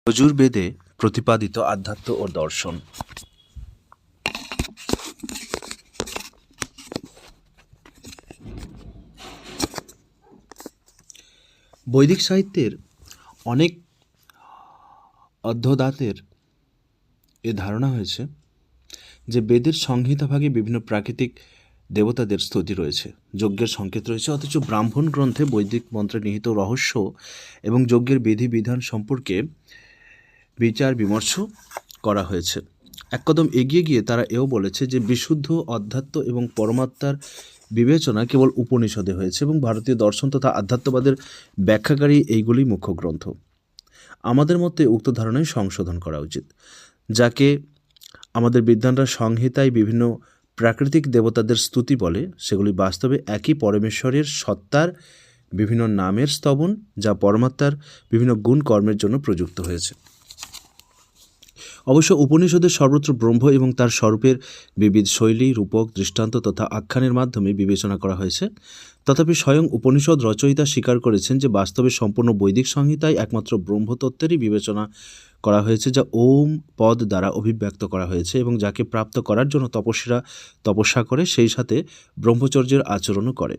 যজুর্বেদে প্রতিপাদিত আধ্যাত্ম ও দর্শন। বৈদিক সাহিত্যের অনেক অধ্যদাতের এ ধারণা হয়েছে যে বেদের সংহিতাভাগে বিভিন্ন প্রাকৃতিক দেবতাদের স্তুতি রয়েছে, যজ্ঞের সংকেত রয়েছে, অথচ ব্রাহ্মণ গ্রন্থে বৈদিক মন্ত্রে নিহিত রহস্য এবং যজ্ঞের বিধিবিধান সম্পর্কে বিচার বিমর্শ করা হয়েছে। এক কদম এগিয়ে গিয়ে তারা এও বলেছে যে বিশুদ্ধ অধ্যাত্ম এবং পরমাত্মার বিবেচনা কেবল উপনিষদে হয়েছে এবং ভারতীয় দর্শন তথা আধ্যাত্মবাদের ব্যাখ্যাকারী এইগুলি মুখ্য গ্রন্থ। আমাদের মতে উক্ত ধারণায় সংশোধন করা উচিত। যাকে আমাদের বিদ্বানরা সংহিতায় বিভিন্ন প্রাকৃতিক দেবতাদের স্তুতি বলে, সেগুলি বাস্তবে একই পরমেশ্বরের সত্তার বিভিন্ন নামের স্তবন, যা পরমাত্মার বিভিন্ন গুণ কর্মের জন্য প্রযুক্ত হয়েছে। অবশ্য উপনিষদের সর্বত্র ব্রহ্ম এবং তার স্বরূপের বিবিধ শৈলী, রূপক, দৃষ্টান্ত তথা আখ্যানের মাধ্যমে বিবেচনা করা হয়েছে। তথাপি স্বয়ং উপনিষদ রচয়িতা স্বীকার করেছেন যে বাস্তবে সম্পূর্ণ বৈদিক সংহিতায় একমাত্র ব্রহ্মতত্ত্বেরই বিবেচনা করা হয়েছে, যা ওম পদ দ্বারা অভিব্যক্ত করা হয়েছে এবং যাকে প্রাপ্ত করার জন্য তপস্বীরা তপস্যা করে, সেই সাথে ব্রহ্মচর্যের আচরণও করে।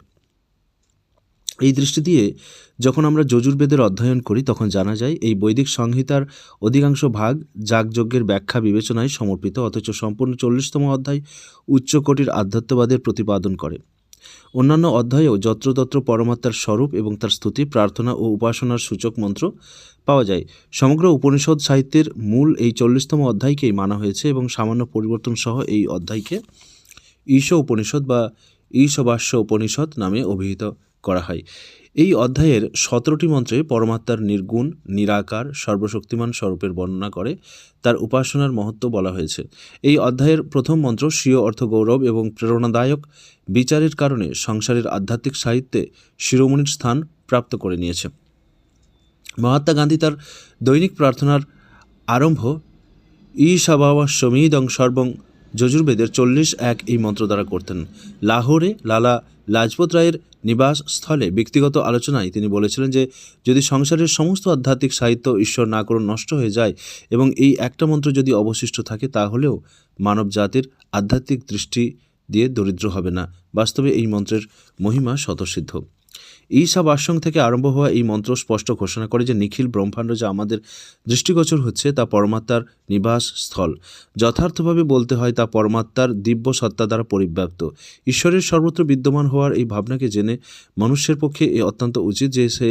এই দৃষ্টি দিয়ে যখন আমরা যজুর্বেদের অধ্যয়ন করি তখন জানা যায় এই বৈদিক সংহিতার অধিকাংশ ভাগ যাগযজ্ঞের ব্যাখ্যা বিবেচনায় সমর্পিত, অথচ সম্পূর্ণ 40তম অধ্যায় উচ্চকোটির আধ্যাত্মবাদের প্রতিপাদন করে। অন্যান্য অধ্যায়েও যত্রতত্র পরমাত্মার স্বরূপ এবং তার স্তুতি, প্রার্থনা ও উপাসনার সূচক মন্ত্র পাওয়া যায়। সমগ্র উপনিষদ সাহিত্যের মূল এই 40তম অধ্যায়কেই মানা হয়েছে এবং সামান্য পরিবর্তন সহ এই অধ্যায়কে ঈশ উপনিষদ বা ঈশবাস্য উপনিষদ নামে অভিহিত করা হয়। এই অধ্যায়ের 17টি মন্ত্রে পরমাত্মার নির্গুণ, নিরাকার, সর্বশক্তিমান স্বরূপের বর্ণনা করে তার উপাসনার মহত্ব বলা হয়েছে। এই অধ্যায়ের প্রথম মন্ত্র স্বীয় অর্থ গৌরব এবং প্রেরণাদায়ক বিচারের কারণে সংসারের আধ্যাত্মিক সাহিত্যে শিরোমণির স্থান প্রাপ্ত করে নিয়েছে। মহাত্মা গান্ধী তার দৈনিক প্রার্থনার আরম্ভ ঈশাবাস্যমিদং সর্বং যজুর্বেদের 40:1 এই মন্ত্র দ্বারা করতেন। লাহোরে লালা লাজপত রায়ের নিবাস স্থলে ব্যক্তিগত আলোচনায় তিনি বলেছিলেন যে যদি সংসারের সমস্ত আধ্যাত্মিক সাহিত্য ঈশ্বর না করুন নষ্ট হয়ে যায় এবং এই একটা মন্ত্র যদি অবশিষ্ট থাকে, তাহলেও মানব জাতির আধ্যাত্মিক দৃষ্টি দিয়ে দরিদ্র হবে না। বাস্তবে এই মন্ত্রের মহিমা স্বতঃসিদ্ধ। ঈশাবাস্যং থেকে আরম্ভ হওয়া এই মন্ত্র স্পষ্ট ঘোষণা করে যে নিখিল ব্রহ্মাণ্ড যা আমাদের দৃষ্টিগোচর হচ্ছে তা পরমাত্মার নিবাস স্থল। যথার্থভাবে বলতে হয় তা পরমাত্মার দিব্য সত্তা দ্বারা পরিব্যাপ্ত। ঈশ্বরের সর্বত্র বিদ্যমান হওয়ার এই ভাবনাকে জেনে মানুষের পক্ষে এ অত্যন্ত উচিত যে সে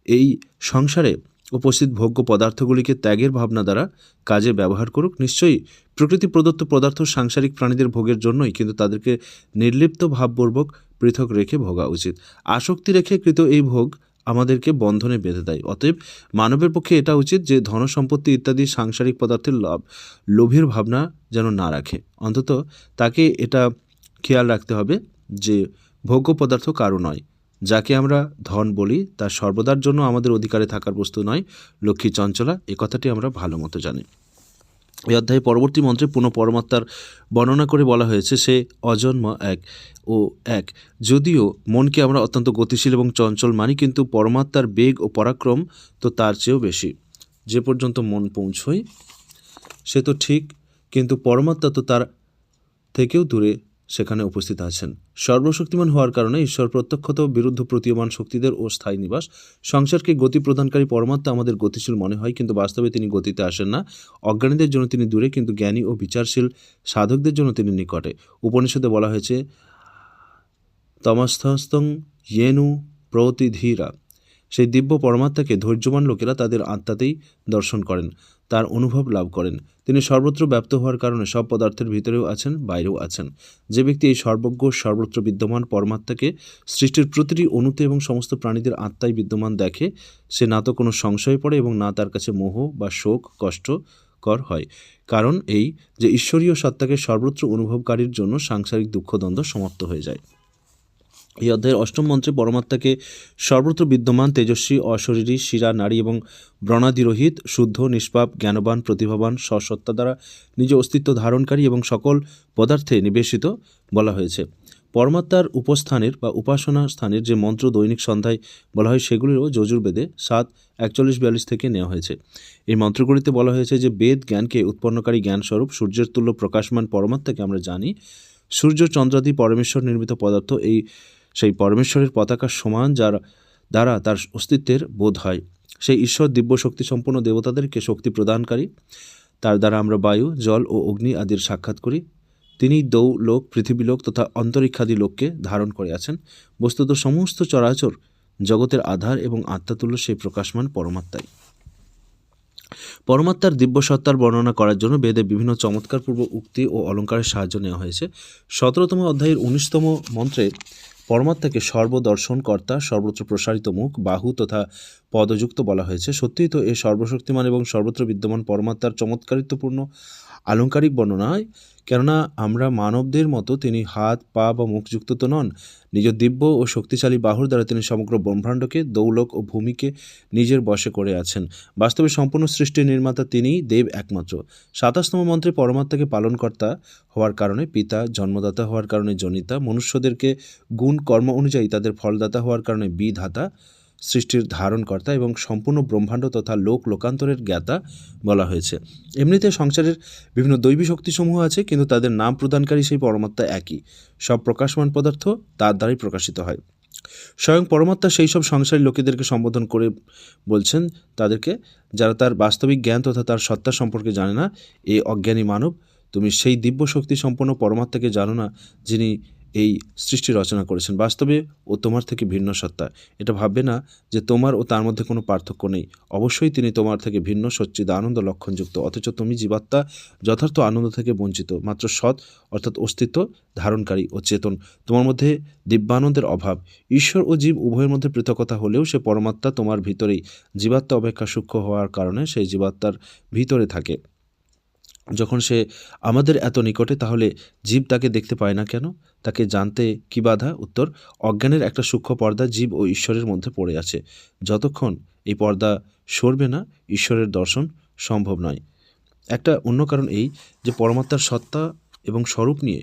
এই সংসারে উপস্থিত ভোগ্য পদার্থগুলিকে ত্যাগের ভাবনা দ্বারা কাজে ব্যবহার করুক। নিশ্চয়ই প্রকৃতি প্রদত্ত পদার্থ সাংসারিক প্রাণীদের ভোগের জন্যই, কিন্তু তাদেরকে নির্লিপ্ত ভাবপূর্বক পৃথক রেখে ভোগা উচিত। আসক্তি রেখে কৃত এই ভোগ আমাদেরকে বন্ধনে বেঁধে দেয়। অতএব মানবের পক্ষে এটা উচিত যে ধনসম্পত্তি ইত্যাদি সাংসারিক পদার্থের লোভের ভাবনা যেন না রাখে। অন্তত তাকে এটা খেয়াল রাখতে হবে যে ভোগ্য পদার্থ কারো নয়। যাকে আমরা ধন বলি তা সর্বদার জন্য আমাদের অধিকারে থাকার বস্তু নয়। লক্ষ্মী চঞ্চলা এ কথাটি আমরা ভালো মতো জানি। এই অধ্যায়ে পরবর্তী মন্ত্রে পুনঃ পরমাত্মার বর্ণনা করে বলা হয়েছে সে অজন্ম এক। যদিও মনকে আমরা অত্যন্ত গতিশীল এবং চঞ্চল মানি, কিন্তু পরমাত্মার বেগ ও পরাক্রম তো তার চেয়েও বেশি। যে পর্যন্ত মন পৌঁছয় সে তো ঠিক, কিন্তু পরমাত্মা তো তার থেকেও দূরে সেখানে উপস্থিত আছেন। সর্বশক্তিমান হওয়ার কারণে ঈশ্বর প্রত্যক্ষত বিরুদ্ধ প্রতীয়মান শক্তিদের ও স্থায়ী নিবাস। সংসারকে গতি প্রদানকারী পরমাত্মা আমাদের গতিশীল মনে হয়, কিন্তু বাস্তবে তিনি গতিতে আসেন না। অজ্ঞানীদের জন্য তিনি দূরে, কিন্তু জ্ঞানী ও বিচারশীল সাধকদের জন্য তিনি নিকটে। উপনিষদে বলা হয়েছে তমস্থস্তং ইয়েনু প্রতিধীরা। সেই দিব্য পরমাত্মাকে ধৈর্যবান লোকেরা তাদের আত্মাতেই দর্শন করেন, তার অনুভব লাভ করেন। তিনি সর্বত্র ব্যাপ্ত হওয়ার কারণে সব পদার্থের ভিতরেও আছেন, বাইরেও আছেন। যে ব্যক্তি এই সর্বজ্ঞ সর্বত্র বিদ্যমান পরমাত্মাকে সৃষ্টির প্রতিটি অণুতে এবং সমস্ত প্রাণীদের আত্মায় বিদ্যমান দেখে, সে না তো কোনো সংশয়ে পড়ে এবং না তার কাছে মোহ বা শোক কষ্টকর হয়। কারণ এই যে ঈশ্বরীয় সত্তাকে সর্বত্র অনুভবকারীর জন্য সাংসারিক দুঃখদ্বন্দ্ব সমাপ্ত হয়ে যায়। এই অধ্যায়ের 8ম মন্ত্রে পরমাত্মাকে সর্বত্র বিদ্যমান, তেজস্বী, অশরীরী, শিরা, নারী এবং ব্রণাদিরহিত, শুদ্ধ, নিষ্পাপ, জ্ঞানবান, প্রতিভাবান, স্বসত্তা দ্বারা নিজ অস্তিত্ব ধারণকারী এবং সকল পদার্থে নিবেশিত বলা হয়েছে। পরমাত্মার উপস্থানের বা উপাসনা স্থানের যে মন্ত্র দৈনিক সন্ধ্যায় বলা হয় সেগুলিরও যজুর্বেদে 7:41-42 থেকে নেওয়া হয়েছে। এই মন্ত্রগুলিতে বলা হয়েছে যে বেদ জ্ঞানকে উৎপন্নকারী জ্ঞানস্বরূপ সূর্যের তুল্য প্রকাশমান পরমাত্মাকে আমরা জানি। সূর্য চন্দ্রাদি পরমেশ্বর নির্মিত পদার্থ সেই পরমেশ্বরের পতাকার সমান যার দ্বারা তার অস্তিত্বের বোধ হয়। সেই ঈশ্বর দিব্য শক্তি সম্পন্ন দেবতাদেরকে শক্তি প্রদানকারী। তার দ্বারা আমরা বায়ু, জল ও অগ্নি আদির সাক্ষাৎ করি। তিনি দৌলোক, পৃথিবীলোক তথা অন্তরিক্ষাদি লোককে ধারণ করে আছেন। বস্তুত সমস্ত চরাচর জগতের আধার এবং আত্মাতুল্য সেই প্রকাশমান পরমাত্মাই। পরমাত্মার দিব্য সত্তার বর্ণনা করার জন্য বেদে বিভিন্ন চমৎকারপূর্ব উক্তি ও অলঙ্কারের সাহায্য নেওয়া হয়েছে। 17তম অধ্যায়ের 19তম মন্ত্রে পরমাত্মাকে সর্বদর্শন কর্তা, সর্বত্র প্রসারিত মুখ, বাহু তথা পদযুক্ত বলা হয়েছে। সত্যিই তো এই সর্বশক্তিমান এবং সর্বত্র বিদ্যমান পরমাত্মার চমৎকারিত্বপূর্ণ আলংকারিক বর্ণনায়, কেননা আমরা মানবদের মতো তিনি হাত, পা বা মুখযুক্ত তো নন। নিজ দিব্য ও শক্তিশালী বাহুর দ্বারা তিনি সমগ্র ব্রহ্মাণ্ডকে, দৌলক ও ভূমিকে নিজের বশে করে আছেন। বাস্তবে সম্পূর্ণ সৃষ্টির নির্মাতা তিনিই দেব একমাত্র। 27তম মন্ত্রে পরমাত্মাকে পালনকর্তা হওয়ার কারণে পিতা, জন্মদাতা হওয়ার কারণে জনিতা, মনুষ্যদেরকে গুণ কর্ম অনুযায়ী তাদের ফলদাতা হওয়ার কারণে বিধাতা, সৃষ্টির ধারণকর্তা এবং সম্পূর্ণ ব্রহ্মাণ্ড তথা লোকান্তরের জ্ঞাতা বলা হয়েছে। এমনিতে সংসারের বিভিন্ন দৈবী শক্তিসমূহ আছে, কিন্তু তাদের নাম প্রদানকারী সেই পরমাত্মা একই। সব প্রকাশমান পদার্থ তার দ্বারাই প্রকাশিত হয়। স্বয়ং পরমাত্মা সেই সব সংসারী লোকেদেরকে সম্বোধন করে বলছেন তাদেরকে, যারা তার বাস্তবিক জ্ঞান তথা তার সত্তা সম্পর্কে জানে না। এই অজ্ঞানী মানব, তুমি সেই দিব্য শক্তি সম্পন্ন পরমাত্মাকে জানো না, যিনি এই সৃষ্টি রচনা করেছেন। বাস্তবে ও তোমার থেকে ভিন্ন সত্তা। এটা ভাববে না যে তোমার ও তার মধ্যে কোনো পার্থক্য নেই। অবশ্যই তিনি তোমার থেকে ভিন্ন, সচ্চিদ আনন্দ লক্ষণযুক্ত, অথচ তুমি জীবাত্মা যথার্থ আনন্দ থেকে বঞ্চিত, মাত্র সৎ অর্থাৎ অস্তিত্ব ধারণকারী ও চেতন। তোমার মধ্যে দিব্যানন্দের অভাব। ঈশ্বর ও জীব উভয়ের মধ্যে পৃথকতা হলেও সে পরমাত্মা তোমার ভিতরেই। জীবাত্মা অপেক্ষা সূক্ষ্ম হওয়ার কারণে সেই জীবাত্মার ভিতরে থাকে। যখন সে আমাদের এত নিকটে, তাহলে জীব তাকে দেখতে পায় না কেন? তাকে জানতে কি বাধা? উত্তর, অজ্ঞানের একটা সূক্ষ্ম পর্দা জীব ও ঈশ্বরের মধ্যে পড়ে আছে। যতক্ষণ এই পর্দা সরবে না, ঈশ্বরের দর্শন সম্ভব নয়। একটা অন্য কারণ এই যে পরমাত্মার সত্তা এবং স্বরূপ নিয়ে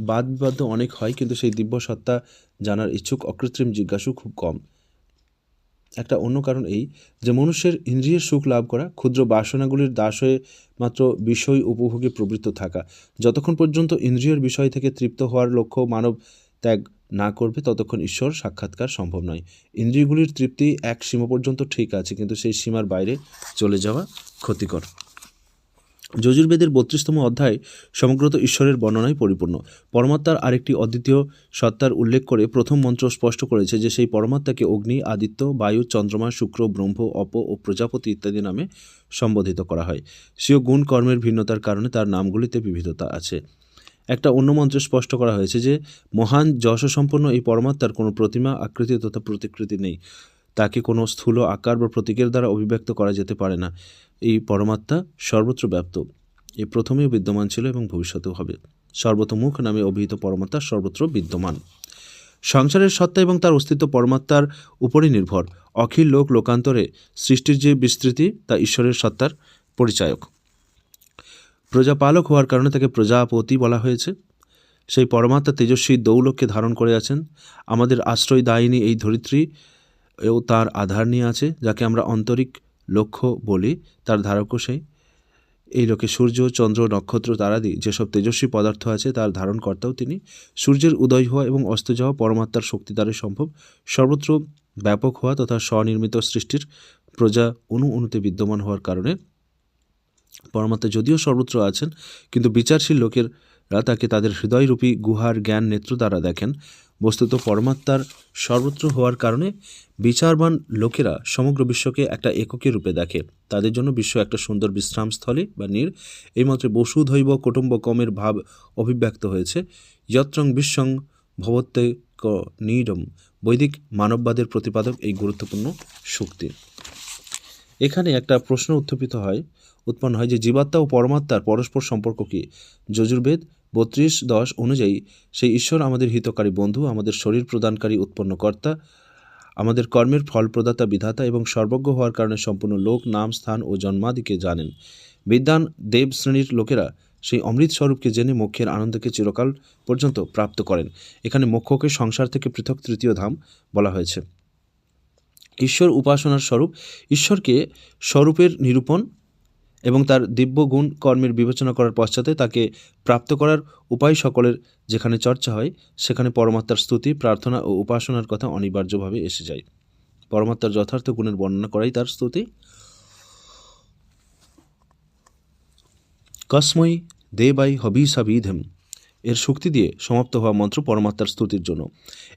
বাদ বিবাদ অনেক হয়, কিন্তু সেই দিব্য সত্তা জানার ইচ্ছুক অকৃত্রিম জিজ্ঞাসু খুব কম। একটা অন্য কারণ এই যে মনুষ্যের ইন্দ্রিয়ের সুখ লাভ করা, ক্ষুদ্র বাসনাগুলির দাস হয়ে মাত্র বিষয় উপভোগে প্রবৃত্ত থাকা। যতক্ষণ পর্যন্ত ইন্দ্রিয়ের বিষয় থেকে তৃপ্ত হওয়ার লক্ষ্য মানব ত্যাগ না করবে, ততক্ষণ ঈশ্বর সাক্ষাৎকার সম্ভব নয়। ইন্দ্রিয়গুলির তৃপ্তি এক সীমা পর্যন্ত ঠিক আছে, কিন্তু সেই সীমার বাইরে চলে যাওয়া ক্ষতিকর। যজুর্বেদের 32তম অধ্যায় সমগ্রত ঈশ্বরের বর্ণনায় পরিপূর্ণ। পরমাত্মার আরেকটি অদ্বিতীয় সত্তার উল্লেখ করে প্রথম মন্ত্র স্পষ্ট করেছে যে সেই পরমাত্মাকে অগ্নি, আদিত্য, বায়ু, চন্দ্রমা, শুক্র, ব্রহ্ম, অপ ও প্রজাপতি ইত্যাদি নামে সম্বোধিত করা হয়। স্বীয় গুণ কর্মের ভিন্নতার কারণে তার নামগুলিতে বিবিধতা আছে। একটা অন্য মন্ত্রে স্পষ্ট করা হয়েছে যে মহান যশসম্পন্ন এই পরমাত্মার কোনো প্রতিমা, আকৃতি তথা প্রতিকৃতি নেই। তাকে কোনো স্থূল আকার বা প্রতীকের দ্বারা অভিব্যক্ত করা যেতে পারে না। এই পরমাত্মা সর্বত্র ব্যাপ্ত। এ প্রথমেও বিদ্যমান ছিল এবং ভবিষ্যতেও হবে। সর্বতোমুখ নামে অভিহিত পরমাত্মা সর্বত্র বিদ্যমান। সংসারের সত্তা এবং তার অস্তিত্ব পরমাত্মার উপরই নির্ভর। অখিল লোক লোকান্তরে সৃষ্টির যে বিস্তৃতি, তা ঈশ্বরের সত্তার পরিচায়ক। প্রজাপালক হওয়ার কারণে তাকে প্রজাপতি বলা হয়েছে। সেই পরমাত্মা তেজস্বী দৌলককে ধারণ করে আছেন। আমাদের আশ্রয়দায়িনী এই ধরিত্রী ও তার আধার নিয়ে আছে, যাকে আমরা আন্তরিক লক্ষ্য বলি। তার ধারকও সেই। এই লোকে সূর্য, চন্দ্র, নক্ষত্র, তারাদি যেসব তেজস্বী পদার্থ আছে, তার ধারণকর্তাও তিনি। সূর্যের উদয় হওয়া এবং অস্ত যাওয়া পরমাত্মার শক্তি দ্বারাই সম্ভব। সর্বত্র ব্যাপক হওয়া তথা স্বনির্মিত সৃষ্টির প্রজা অণুতে বিদ্যমান হওয়ার কারণে পরমাত্মা যদিও সর্বত্র আছেন, কিন্তু বিচারশীল লোকেরা তাকে তাদের হৃদয়রূপী গুহার জ্ঞান নেত্র দ্বারা দেখেন। বস্তুত পরমাত্মার সর্বত্র হওয়ার কারণে বিচারবান লোকেরা সমগ্র বিশ্বকে একটা এককের রূপে দেখে। তাদের জন্য বিশ্ব একটা সুন্দর বিশ্রামস্থলী বা নীড়। এই মন্ত্রে বসুধৈব কুটুম্বকমের ভাব অভিব্যক্ত হয়েছে। যত্রং বিশ্বং ভবত্যেক নীড়ম। বৈদিক মানববাদের প্রতিপাদক এই গুরুত্বপূর্ণ শক্তি। এখানে একটা প্রশ্ন উৎপন্ন হয় যে জীবাত্মা ও পরমাত্মার পরস্পর সম্পর্ক কী? যজুর্বেদ 32:10 অনুযায়ী সেই ঈশ্বর আমাদের হিতকারী বন্ধু, আমাদের শরীর প্রদানকারী উৎপন্নকর্তা, আমাদের কর্মের ফল প্রদাতা বিধাতা এবং সর্বজ্ঞ হওয়ার কারণে সম্পূর্ণ লোক, নাম, স্থান ও জন্মাদিকে জানেন। বিদ্বান দেব শ্রেণীর লোকেরা সেই অমৃত স্বরূপকে জেনে মোক্ষের আনন্দকে চিরকাল পর্যন্ত প্রাপ্ত করেন। এখানে মোক্ষকে সংসার থেকে পৃথক তৃতীয় ধাম বলা হয়েছে। ঈশ্বর উপাসনার স্বরূপ। ঈশ্বরকে স্বরূপের নিরূপণ এবং তার দিব্য গুণ কর্মের বিবেচনা করার পশ্চাতে তাকে প্রাপ্ত করার উপায় সকলের যেখানে চর্চা হয়, সেখানে পরমাত্মার স্তুতি, প্রার্থনা ও উপাসনার কথা অনিবার্যভাবে এসে যায়। পরমাত্মার যথার্থ গুণের বর্ণনা করাই তার স্তুতি। কসমৈ দেবাই হবিষাবিধেম এর শক্তি দিয়ে সমাপ্ত হওয়া মন্ত্র পরমাত্মার স্তুতির জন্য।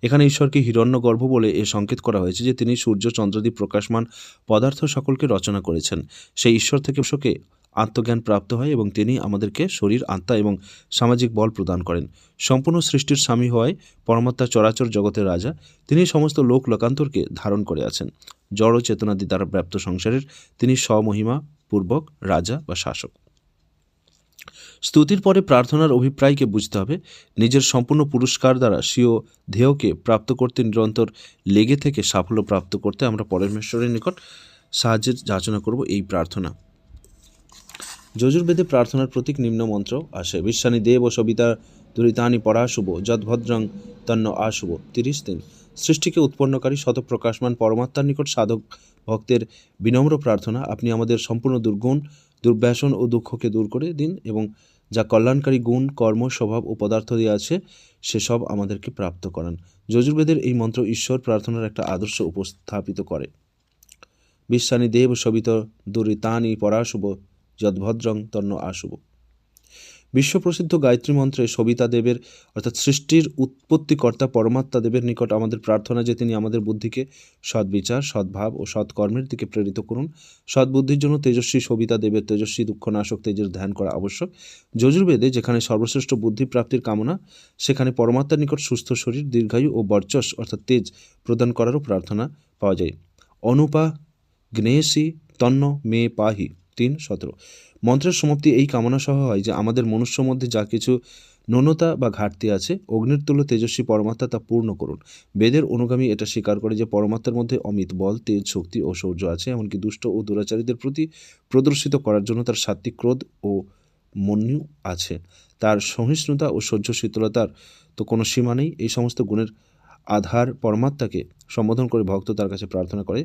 এখানে ঈশ্বরকে হিরণ্যগর্ভ বলে এ সংকেত করা হয়েছে যে তিনি সূর্য চন্দ্রাদি প্রকাশমান পদার্থ সকলকে রচনা করেছেন। সেই ঈশ্বর থেকে শোকে আত্মজ্ঞান প্রাপ্ত হয় এবং তিনি আমাদেরকে শরীর, আত্মা এবং সামাজিক বল প্রদান করেন। সম্পূর্ণ সৃষ্টির স্বামী হওয়ায় পরমাত্মা চরাচর জগতের রাজা। তিনি সমস্ত লোক লোকান্তরকে ধারণ করে আছেন। জড় চেতনাদি দ্বারা ব্যাপ্ত সংসারের তিনি স্বমহিমা পূর্বক রাজা বা শাসক। স্তুতির পরে প্রার্থনার অভিপ্রায়কে বুঝতে হবে। নিজের সম্পূর্ণ পুরস্কার দ্বারা স্বীয় ধ্যেয়কে প্রাপ্ত করতে নিরন্তর লেগে থেকে সাফল্য প্রাপ্ত করতে আমরা পরমেশ্বরের নিকট সাহায্যের যাচনা করব এই প্রার্থনা। যজুর্বেদে প্রার্থনার প্রতীক নিম্ন মন্ত্র আসে। বিশ্বানি দেব সবিতা দুরিতানি পরাশুভ যদ্ভদ্রং তন্ন আশুভ। 33 সৃষ্টিকে উৎপন্নকারী শতপ্রকাশমান পরমাত্মার নিকট সাধক ভক্তের বিনম্র প্রার্থনা, আপনি আমাদের সম্পূর্ণ দুর্গুণ, দুর্ব্যসন ও দুঃখকে দূর করে দিন এবং যা কল্যাণকারী গুণ, কর্ম, স্বভাব ও পদার্থ দিয়ে আছে সেসব আমাদেরকে প্রাপ্ত করান। যজুর্বেদের এই মন্ত্র ঈশ্বর প্রার্থনার একটা আদর্শ উপস্থাপিত করে। বিশ্বানি দেব সবিত দুরিতানি পরাশুভ যদ্ভদ্রং তন্ন আশুভ। বিশ্বপ্রসিদ্ধ গায়ত্রী মন্ত্রে সবিতা দেবের অর্থাৎ সৃষ্টির উৎপত্তিকর্তা পরমাত্মা দেবের নিকট আমাদের প্রার্থনা যে তিনি আমাদের বুদ্ধিকে সদ্বিচার, সদ্ভাব ও সৎকর্মের দিকে প্রেরিত করুন। সদ্বুদ্ধির জন্য তেজস্বী সবিতা দেবের তেজস্বী দুঃখনাশক তেজের ধ্যান করা আবশ্যক। যজুর্বেদে যেখানে সর্বশ্রেষ্ঠ বুদ্ধি প্রাপ্তির কামনা, সেখানে পরমাত্মার নিকট সুস্থ শরীর, দীর্ঘায়ু ও বর্চস অর্থাৎ তেজ প্রদান করারও প্রার্থনা পাওয়া যায়। অনুপা গ্নেসি তন্ন মে পাহি 3:17। মন্ত্রের সমাপ্তি এই কামনা সহ হয় যে আমাদের মনুষ্য মধ্যে যা কিছু ন্যূনতা বা ঘাটতি আছে, অগ্নির তুল্য তেজস্বী পরমাত্মা তা পূর্ণ করুন। বেদের অনুগামী এটা স্বীকার করে যে পরমাত্মার মধ্যে অমিত বল, তেজ, শক্তি ও শৌর্য আছে। এমনকি দুষ্ট ও দুরাচারীদের প্রতি প্রদর্শিত করার জন্য তার সাত্বিক ক্রোধ ও মন্যু আছে। তার সহিষ্ণুতা ও সহ্য শীতলতার তো কোনো সীমা নেই। এই সমস্ত গুণের আধার পরমাত্মাকে সম্বোধন করে ভক্ত তার কাছে প্রার্থনা করে।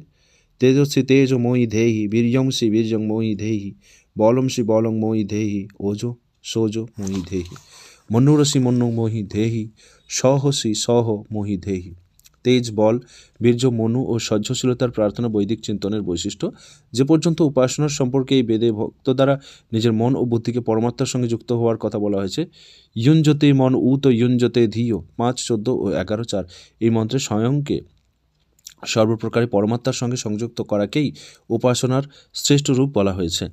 তেজস্বী তেজ মই ধেহি, বীর্যংসি বীর্যং মই ধেহি, বলংসি বলং মই ধেহি, ওজো সোজো মই ধেহি, মনুরসি মন্নু মোহি ধেহি, সহসি সহ মোহি ধেহি। তেজ, বল, বীর্য, মনু ও সহ্যশীলতার প্রার্থনা বৈদিক চিন্তনের বৈশিষ্ট্য। যে পর্যন্ত উপাসনার সম্পর্কে এই বেদে ভক্ত দ্বারা নিজের মন ও বুদ্ধিকে পরমাত্মার সঙ্গে যুক্ত হওয়ার কথা বলা হয়েছে। ইয়ুঞ্জতে মন উত ইয়ুঞ্জতে ধিয় 5, 14 ও 11:4 এই মন্ত্রে স্বয়ংকে সর্বপ্রকারে পরমাত্মার সঙ্গে সংযুক্ত করাকেই উপাসনার শ্রেষ্ঠ রূপ বলা হয়েছে।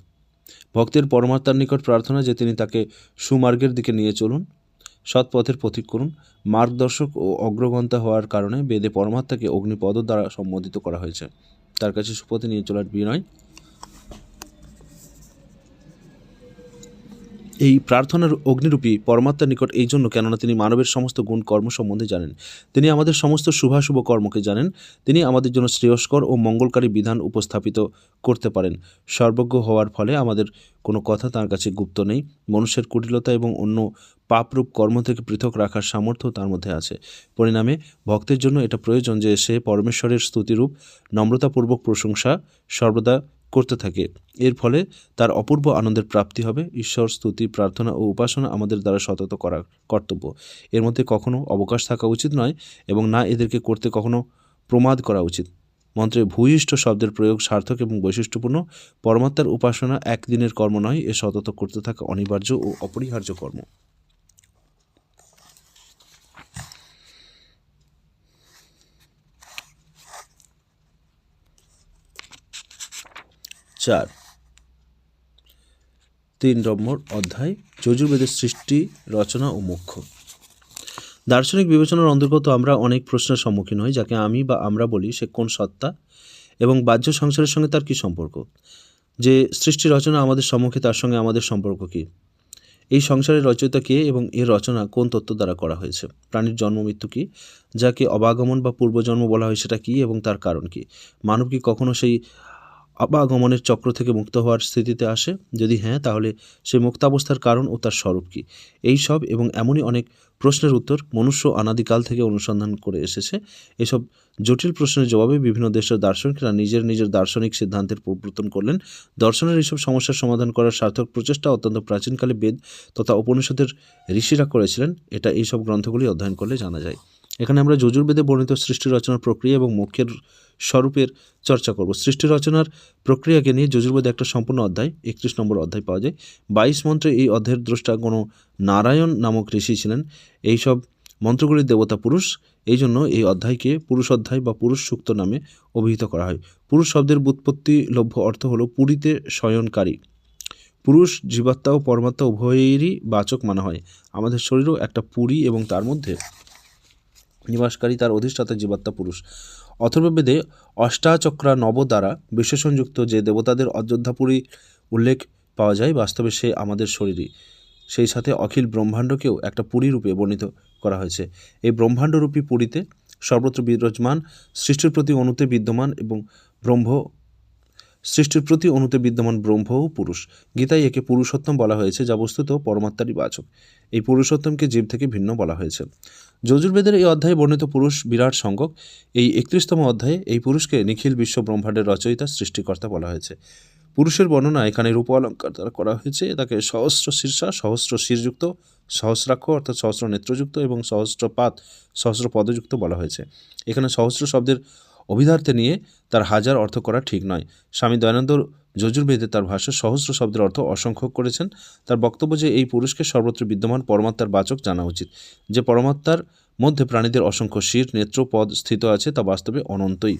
ভক্তের পরমাত্মার নিকট প্রার্থনা যে তিনি তাকে সুমার্গের দিকে নিয়ে চলুন, সৎ পথের পথিক করুন। মার্গদর্শক ও অগ্রগন্তা হওয়ার কারণে বেদে পরমাত্মাকে অগ্নিপদ দ্বারা সম্বোধিত করা হয়েছে। তার কাছে সুপথে নিয়ে চলার বিনয়। এই প্রার্থনার অগ্নিরূপী পরমাত্মার নিকট এই জন্য কেননা তিনি মানবের সমস্ত গুণ কর্ম সম্বন্ধে জানেন। তিনি আমাদের সমস্ত শুভাশুভ কর্মকে জানেন। তিনি আমাদের জন্য শ্রেয়স্কর ও মঙ্গলকারী বিধান উপস্থাপিত করতে পারেন। সর্বজ্ঞ হওয়ার ফলে আমাদের কোনো কথা তাঁর কাছে গুপ্ত নেই। মনুষ্যের কুটিলতা এবং অন্য পাপরূপ কর্ম থেকে পৃথক রাখার সামর্থ্য তার মধ্যে আছে। পরিণামে ভক্তের জন্য এটা প্রয়োজন যে সে পরমেশ্বরের স্তুতিরূপ নম্রতাপূর্বক প্রশংসা সর্বদা করতে থাকে। এর ফলে তার অপূর্ব আনন্দের প্রাপ্তি হবে। ঈশ্বর স্তুতি, প্রার্থনা ও উপাসনা আমাদের দ্বারা সতত করা কর্তব্য। এর মধ্যে কখনো অবকাশ থাকা উচিত নয় এবং না এদেরকে করতে কখনো প্রমাদ করা উচিত। মন্ত্রে ভূয়িষ্ঠ শব্দের প্রয়োগ সার্থক এবং বৈশিষ্ট্যপূর্ণ। পরমাত্মার উপাসনা একদিনের কর্ম নয়, এ সতত করতে থাকা অনিবার্য ও অপরিহার্য কর্ম। 3 নম্বর অধ্যায় যজুর্বেদের সৃষ্টি, রচনা ও মোক্ষ। দার্শনিক বিবেচনার অন্তর্গত আমরা অনেক প্রশ্নের সম্মুখীন হই, যাকে আমি বা আমরা বলি সে কোন সত্তা এবং বাহ্য সংসারের সঙ্গে তার কী সম্পর্ক। যে সৃষ্টি রচনা আমাদের সম্মুখে, তার সঙ্গে আমাদের সম্পর্ক কী? এই সংসারের রচয়িতা কে এবং এর রচনা কোন তত্ত্ব দ্বারা করা হয়েছে? প্রাণীর জন্ম মৃত্যু কী? যাকে অবাগমন বা পূর্বজন্ম বলা হয় সেটা কী এবং তার কারণ কী? মানব কি কখনো সেই আপাগমনের চক্র থেকে মুক্ত হওয়ার স্থিতিতে আসে? যদি হ্যাঁ, তাহলে সেই মুক্তাবস্থার কারণ ও তার স্বরূপ কী? এই সব এবং এমনই অনেক প্রশ্নের উত্তর মনুষ্য অনাদিকাল থেকে অনুসন্ধান করে এসেছে। এসব জটিল প্রশ্নের জবাবে বিভিন্ন দেশের দার্শনিকরা নিজের দার্শনিক সিদ্ধান্তের প্রবর্তন করলেন। দর্শনের এইসব সমস্যার সমাধান করার সার্থক প্রচেষ্টা অত্যন্ত প্রাচীনকালে বেদ তথা উপনিষদের ঋষিরা করেছিলেন। এটা এইসব গ্রন্থগুলি অধ্যয়ন করলে জানা যায়। এখানে আমরা যজুর্বেদে বর্ণিত সৃষ্টি রচনার প্রক্রিয়া এবং মোক্ষের স্বরূপের চর্চা করব। সৃষ্টি রচনার প্রক্রিয়াকে নিয়ে যজুর্বেদে একটা সম্পূর্ণ অধ্যায়, 31 নম্বর অধ্যায় পাওয়া যায়। 22 মন্ত্রে এই অধ্যায়ের দ্রষ্টা কোনো নারায়ণ নামক ঋষি ছিলেন। এইসব মন্ত্রগুলির দেবতা পুরুষ, এই জন্য এই অধ্যায়কে পুরুষ অধ্যায় বা পুরুষ সূক্ত নামে অভিহিত করা হয়। পুরুষ শব্দের ব্যুৎপত্তিলভ্য অর্থ হলো পুরীতে শয়নকারী। পুরুষ জীবাত্মা ও পরমাত্মা উভয়েরই বাচক মানা হয়। আমাদের শরীরও একটা পুরী এবং তার মধ্যে নিবাসকারী তার অধিষ্ঠাতা জীবাত্মা পুরুষ। অথর্ববেদে অষ্টাচক্রা নব দ্বারা বিশেষণযুক্ত যে দেবতাদের অযোধ্যাপুরী উল্লেখ পাওয়া যায়, বাস্তবে সে আমাদের শরীরই। সেই সাথে অখিল ব্রহ্মাণ্ডকেও একটা পুরী রূপে বর্ণিত করা হয়েছে। এই ব্রহ্মাণ্ডরূপী পুরীতে সর্বত্র বিরাজমান, সৃষ্টির প্রতি অনুতে বিদ্যমান ব্রহ্মও পুরুষ। গীতায় একে পুরুষোত্তম বলা হয়েছে, যা বস্তুত পরমাত্মারই বাচক। এই পুরুষোত্তমকে জীব থেকে ভিন্ন বলা হয়েছে। যজুর্বেদের এই অধ্যায়ে বর্ণিত পুরুষ বিরাট সংখ্যক। এই 31তম অধ্যায়ে এই পুরুষকে নিখিল বিশ্ব ব্রহ্মাণ্ডের রচয়িতা, সৃষ্টিকর্তা বলা হয়েছে। পুরুষের বর্ণনা এখানে রূপ অলঙ্কার দ্বারা করা হয়েছে। তাকে সহস্র শীর্ষা, সহস্র শিরযুক্ত, সহস্রাক্ষ অর্থাৎ সহস্র নেত্রযুক্ত এবং সহস্রপাত, সহস্র পদযুক্ত বলা হয়েছে। এখানে সহস্র শব্দের অভিধার্থে নিয়ে তার হাজার অর্থ করা ঠিক নয়। স্বামী দয়ানন্দ যজুর্বেদে তার ভাষ্যে সহস্র শব্দের অর্থ অসংখ্যক করেছেন। তার বক্তব্য যে এই পুরুষকে সর্বত্র বিদ্যমান পরমাত্মার বাচক জানা উচিত। যে পরমাত্মার মধ্যে প্রাণীদের অসংখ্য শির, নেত্র, পদ স্থিত আছে তা বাস্তবে অনন্তই।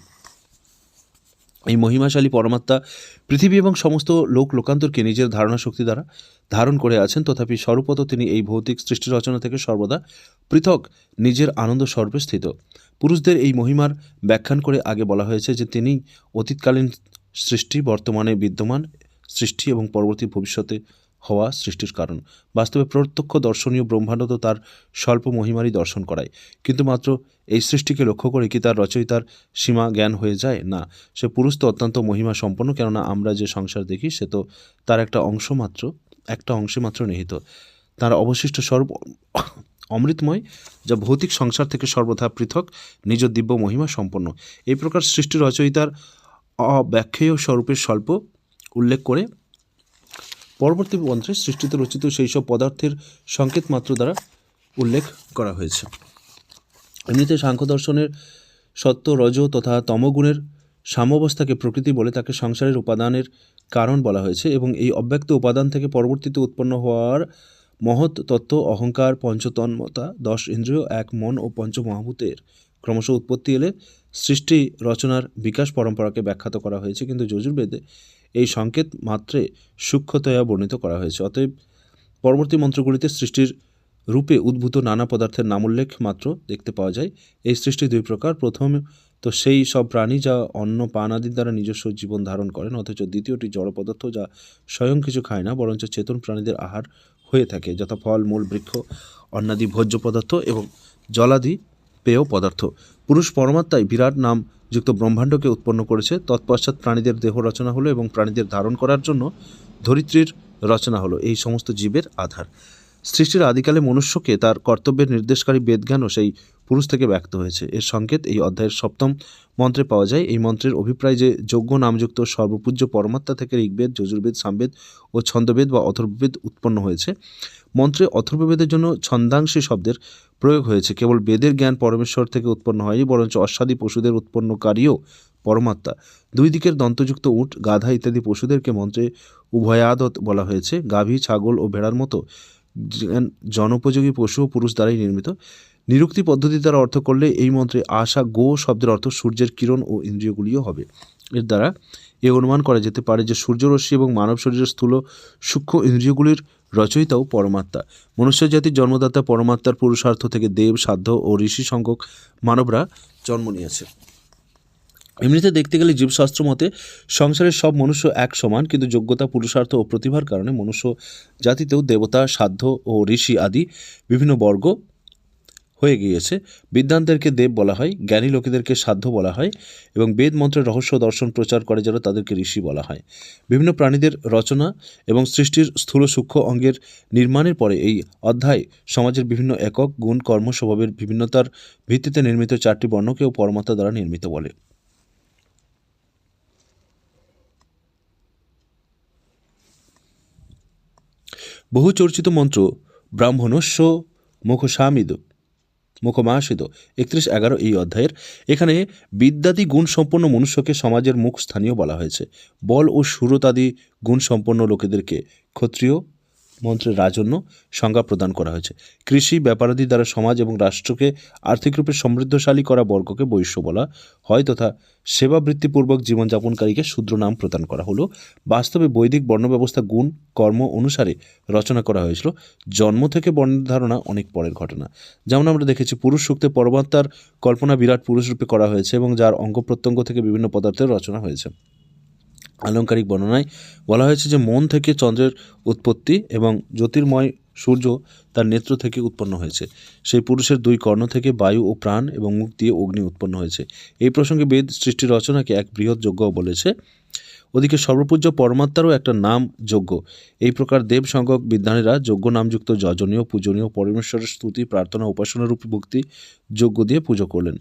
এই মহিমাশালী পরমাত্মা পৃথিবী এবং সমস্ত লোকান্তরকে নিজের ধারণা শক্তি দ্বারা ধারণ করে আছেন, তথাপি স্বরূপত তিনি এই ভৌতিক সৃষ্টি রচনা থেকে সর্বদা পৃথক, নিজের আনন্দ স্বরূপে স্থিত। পুরুষদের এই মহিমার ব্যাখ্যান করে আগে বলা হয়েছে যে তিনি অতীতকালীন সৃষ্টি, বর্তমানে বিদ্যমান সৃষ্টি এবং পরবর্তী ভবিষ্যতে হওয়া সৃষ্টির কারণ। বাস্তবে প্রত্যক্ষ দর্শনীয় ব্রহ্মাণ্ড তো তার স্বল্প মহিমারই দর্শন করায়, কিন্তু মাত্র এই সৃষ্টিকে লক্ষ্য করে কি তার রচয়িতার সীমা জ্ঞান হয়ে যায়? না, সে পুরুষ তো অত্যন্ত মহিমা সম্পন্ন, কেননা আমরা যে সংসার দেখি সে তো তার একটা অংশে মাত্র নিহিত। তার অবশিষ্ট স্বরূপ অমৃতময়, যা ভৌতিক সংসার থেকে সর্বদা পৃথক, নিজ দিব্য মহিমা সম্পন্ন। এই প্রকার সৃষ্টি রচয়িতার অব্যাখ্যেয় স্বরূপের স্বল্প উল্লেখ করে পরবর্তী মন্ত্রে সৃষ্টিতে রচিত সেই সব পদার্থের সংকেত মাত্র দ্বারা উল্লেখ করা হয়েছে। এমনিতে সাংখ্য দর্শনের সত্য, রজ তথা তমগুণের সাম্যাবস্থাকে প্রকৃতি বলে তাকে সংসারের উপাদানের কারণ বলা হয়েছে এবং এই অব্যক্ত উপাদান থেকে পরবর্তীতে উৎপন্ন হওয়ার মহৎ তত্ত্ব, অহংকার, পঞ্চতন্মতা, 10 ইন্দ্রিয়, 1 মন ও পঞ্চমহাভূতের ক্রমশ উৎপত্তি এলে সৃষ্টি রচনার বিকাশ পরম্পরাকে ব্যাখ্যাত করা হয়েছে, কিন্তু যজুর্বেদে এই সংকেত মাত্রে সূক্ষ্মতয়া বর্ণিত করা হয়েছে। অতএব পরবর্তী মন্ত্রগুলিতে সৃষ্টির রূপে উদ্ভূত নানা পদার্থের নামোল্লেখ মাত্র দেখতে পাওয়া যায়। এই সৃষ্টি দুই প্রকার। প্রথম তো সেই সব প্রাণী যা অন্ন পান আদির দ্বারা নিজস্ব জীবন ধারণ করেন, অথচ দ্বিতীয়টি জড় পদার্থ যা স্বয়ং কিছু খায় না, বরঞ্চ চেতন প্রাণীদের আহার হয়ে থাকে, যথা ফল, মূল, বৃক্ষ, অন্নাদি ভোজ্য পদার্থ এবং জলাদি পেয় পদার্থ। পুরুষ পরমাত্মাই বিরাট নাম যুক্ত ব্রহ্মাণ্ডকে উৎপন্ন করেছে। তৎপশ্চাৎ প্রাণীদের দেহ রচনা হলো এবং প্রাণীদের ধারণ করার জন্য ধরিত্রীর রচনা হলো। এই সমস্ত জীবের আধার। সৃষ্টির আদিকালে মনুষ্যকে তার কর্তব্যের নির্দেশকারী বেদজ্ঞানও সেই পুরুষ থেকে ব্যক্ত হয়েছে। এর সংকেত এই অধ্যায়ের 7ম মন্ত্রে পাওয়া যায়। এই মন্ত্রের অভিপ্রায় যে যজ্ঞ নামযুক্ত সর্বপূজ্য পরমাত্মা থেকে ঋগ্বেদ, যজুর্বেদ, সামবেদ ও ছন্দবেদ বা অথর্ববেদ উৎপন্ন হয়েছে। মন্ত্রে অথর্ববেদের জন্য ছন্দাংশী শব্দের প্রয়োগ হয়েছে। কেবল বেদের জ্ঞান পরমেশ্বর থেকে উৎপন্ন হয়নি, বরঞ্চ অশ্বাদি পশুদের উৎপন্নকারীও পরমাত্মা। দুই দিকের দন্তযুক্ত উট, গাধা ইত্যাদি পশুদেরকে মন্ত্রে উভয়াদত বলা হয়েছে। গাভী, ছাগল ও ভেড়ার মতো জনোপযোগী পশু ও পুরুষ দ্বারাই নির্মিত। নিরুক্তি পদ্ধতি দ্বারা অর্থ করলে এই মন্ত্রে আশা গো শব্দের অর্থ সূর্যের কিরণ ও ইন্দ্রিয়গুলিও হবে। এর দ্বারা এ অনুমান করা যেতে পারে যে সূর্যরশ্মি এবং মানব শরীরের স্থূল সূক্ষ্ম ইন্দ্রিয়গুলির রচয়িতাও পরমাত্মা। মনুষ্য জাতির জন্মদাতা পরমাত্মার পুরুষার্থ থেকে দেব, সাধ্য ও ঋষি সংখ্যক মানবরা জন্ম নিয়েছে। এমনিতে দেখতে গেলে জীবশাস্ত্র মতে সংসারের সব মনুষ্য এক সমান, কিন্তু যোগ্যতা, পুরুষার্থ ও প্রতিভার কারণে মনুষ্য জাতিতেও দেবতা, সাধ্য ও ঋষি আদি বিভিন্ন বর্গ হয়ে গিয়েছে। বিদ্বানদেরকে দেব বলা হয়, জ্ঞানী লোকেদেরকে সাধ্য বলা হয় এবং বেদ মন্ত্রের রহস্য দর্শন প্রচার করে যারা তাদেরকে ঋষি বলা হয়। বিভিন্ন প্রাণীদের রচনা এবং সৃষ্টির স্থূল সূক্ষ্ম অঙ্গের নির্মাণের পরে এই অধ্যায় সমাজের বিভিন্ন একক গুণ কর্ম স্বভাবের বিভিন্নতার ভিত্তিতে নির্মিত 4টি বর্ণকেও পরমাত্মা দ্বারা নির্মিত বলে। বহু চর্চিত মন্ত্র ব্রাহ্মণস্য মুখমাসিত 31-11 এই অধ্যায়ের। এখানে বিদ্যাদি গুণ সম্পন্ন মনুষ্যকে সমাজের মুখ স্থানীয় বলা হয়েছে। বল ও সুরতাদি গুণ সম্পন্ন লোকেদেরকে ক্ষত্রিয়, মন্ত্রের রাজন্য সংজ্ঞা প্রদান করা হয়েছে। কৃষি ব্যাপারাদি দ্বারা সমাজ এবং রাষ্ট্রকে আর্থিকরূপে সমৃদ্ধশালী করা বর্গকে বৈশ্য বলা হয় তথা সেবাবৃত্তিপূর্বক জীবনযাপনকারীকে শূদ্র নাম প্রদান করা হলো। বাস্তবে বৈদিক বর্ণব্যবস্থা গুণ কর্ম অনুসারে রচনা করা হয়েছিল। জন্ম থেকে বর্ণের ধারণা অনেক পরের ঘটনা। যেমন আমরা দেখেছি পুরুষ সূক্তে পরমাত্মার কল্পনা বিরাট পুরুষ রূপে করা হয়েছে এবং যার অঙ্গ প্রত্যঙ্গ থেকে বিভিন্ন পদার্থের রচনা হয়েছে। আলংকারিক বর্ণনায় বলা হয়েছে যে মন থেকে চন্দ্রের উৎপত্তি এবং জ্যোতির্ময় সূর্য তার নেত্র থেকে উৎপন্ন হয়েছে। সেই পুরুষের 2 কর্ণ থেকে বায়ু ও প্রাণ এবং মুখ দিয়ে অগ্নি উৎপন্ন হয়েছে। এই প্রসঙ্গে বেদ সৃষ্টি রচনাকে এক বৃহৎ যজ্ঞ বলেছে। ওদিকে সর্বপূজ্য পরমাত্মারও একটা নাম যজ্ঞ। এই প্রকার দেব সংজ্ঞক বিদ্বানেরা যজ্ঞ নামযুক্ত যজনীয় পূজনীয় পরমেশ্বরের স্তুতি প্রার্থনা উপাসনারূপী ভক্তি যজ্ঞ দিয়ে পুজো করলেন।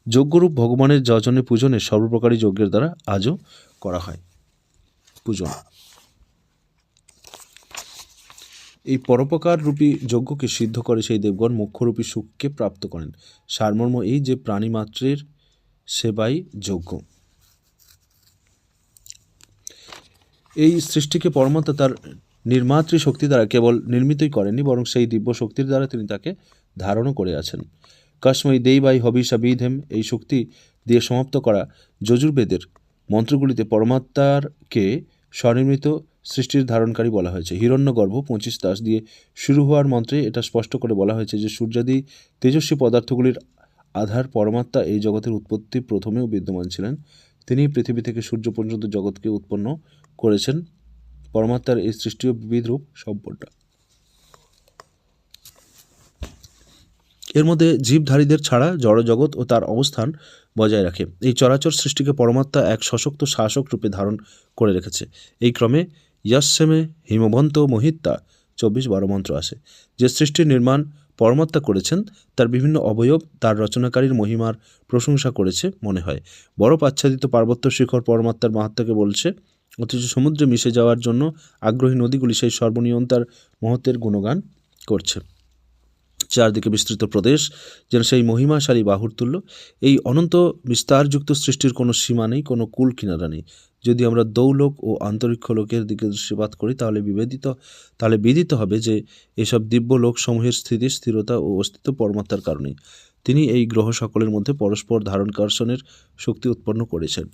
যজ্ঞরূপ ভগবানের যজনে পূজনে সর্বপ্রকারী যজ্ঞের দ্বারা আজও করা হয় পূজন। এই পরোপকার রূপী যজ্ঞকে সিদ্ধ করে সেই দেবগণ মোক্ষরূপী সুখকে প্রাপ্ত করেন। সারমর্ম এই যে প্রাণীমাত্রের সেবাই যজ্ঞ। এই সৃষ্টিকে পরমাত্মা তার নির্মাতৃ শক্তি দ্বারা কেবল নির্মিতই করেননি, বরং সেই দিব্য শক্তির দ্বারা তিনি তাকে ধারণও করে আছেন। কস্মৈ দেবাই হবিষা বিধেম এই শক্তি দিয়ে সমাপ্ত করা যজুর্বেদের মন্ত্রগুলিতে পরমাত্মারকে স্বনির্মিত সৃষ্টির ধারণকারী বলা হয়েছে। হিরণ্যগর্ভ 25 দাস দিয়ে শুরু হওয়ার মন্ত্রে এটা স্পষ্ট করে বলা হয়েছে যে সূর্যাদি তেজস্বী পদার্থগুলির আধার পরমাত্মা এই জগতের উৎপত্তি প্রথমেও বিদ্যমান ছিলেন। তিনি পৃথিবী থেকে সূর্য পর্যন্ত জগৎকে উৎপন্ন করেছেন। পরমাত্মার এই সৃষ্টিও বিবিধ রূপ সম্পন্ন। এর মধ্যে জীবধারীদের ছাড়া জড়জগৎ ও তার অবস্থান বজায় রাখে। এই চরাচর সৃষ্টিকে পরমাত্মা এক সশক্ত শাসক রূপে ধারণ করে রেখেছে। এই ক্রমে যস্যমে হিমবন্ত মোহিতা 24-12 মন্ত্র আসে। যে সৃষ্টির নির্মাণ পরমাত্মা করেছেন তার বিভিন্ন অবয়ব তার রচনাকারীর মহিমার প্রশংসা করেছে মনে হয়। বরফ আচ্ছাদিত পার্বত্য শিখর পরমাত্মার মাহাত্ম্যকে বলছে, অথচ সমুদ্রে মিশে যাওয়ার জন্য আগ্রহী নদীগুলি সেই সর্বনিয়ন্তার মহত্বের গুণগান করছে। চারদিকে বিস্তৃত প্রদেশ যেন সেই মহিমাশালী বাহুর তুল্য। এই অনন্ত বিস্তারযুক্ত সৃষ্টির কোনো সীমা নেই, কোনো কুল কিনারা নেই। যদি আমরা দৌলোক ও আন্তরিক্ষ লোকের দিকে দৃষ্টিপাত করি তাহলে বিদিত হবে যে এসব দিব্য লোকসমূহের স্থিতি স্থিরতা ও অস্তিত্ব পরমাত্মার কারণেই। তিনি এই গ্রহ সকলের মধ্যে পরস্পর ধারণকর্ষণের শক্তি উৎপন্ন করেছেন।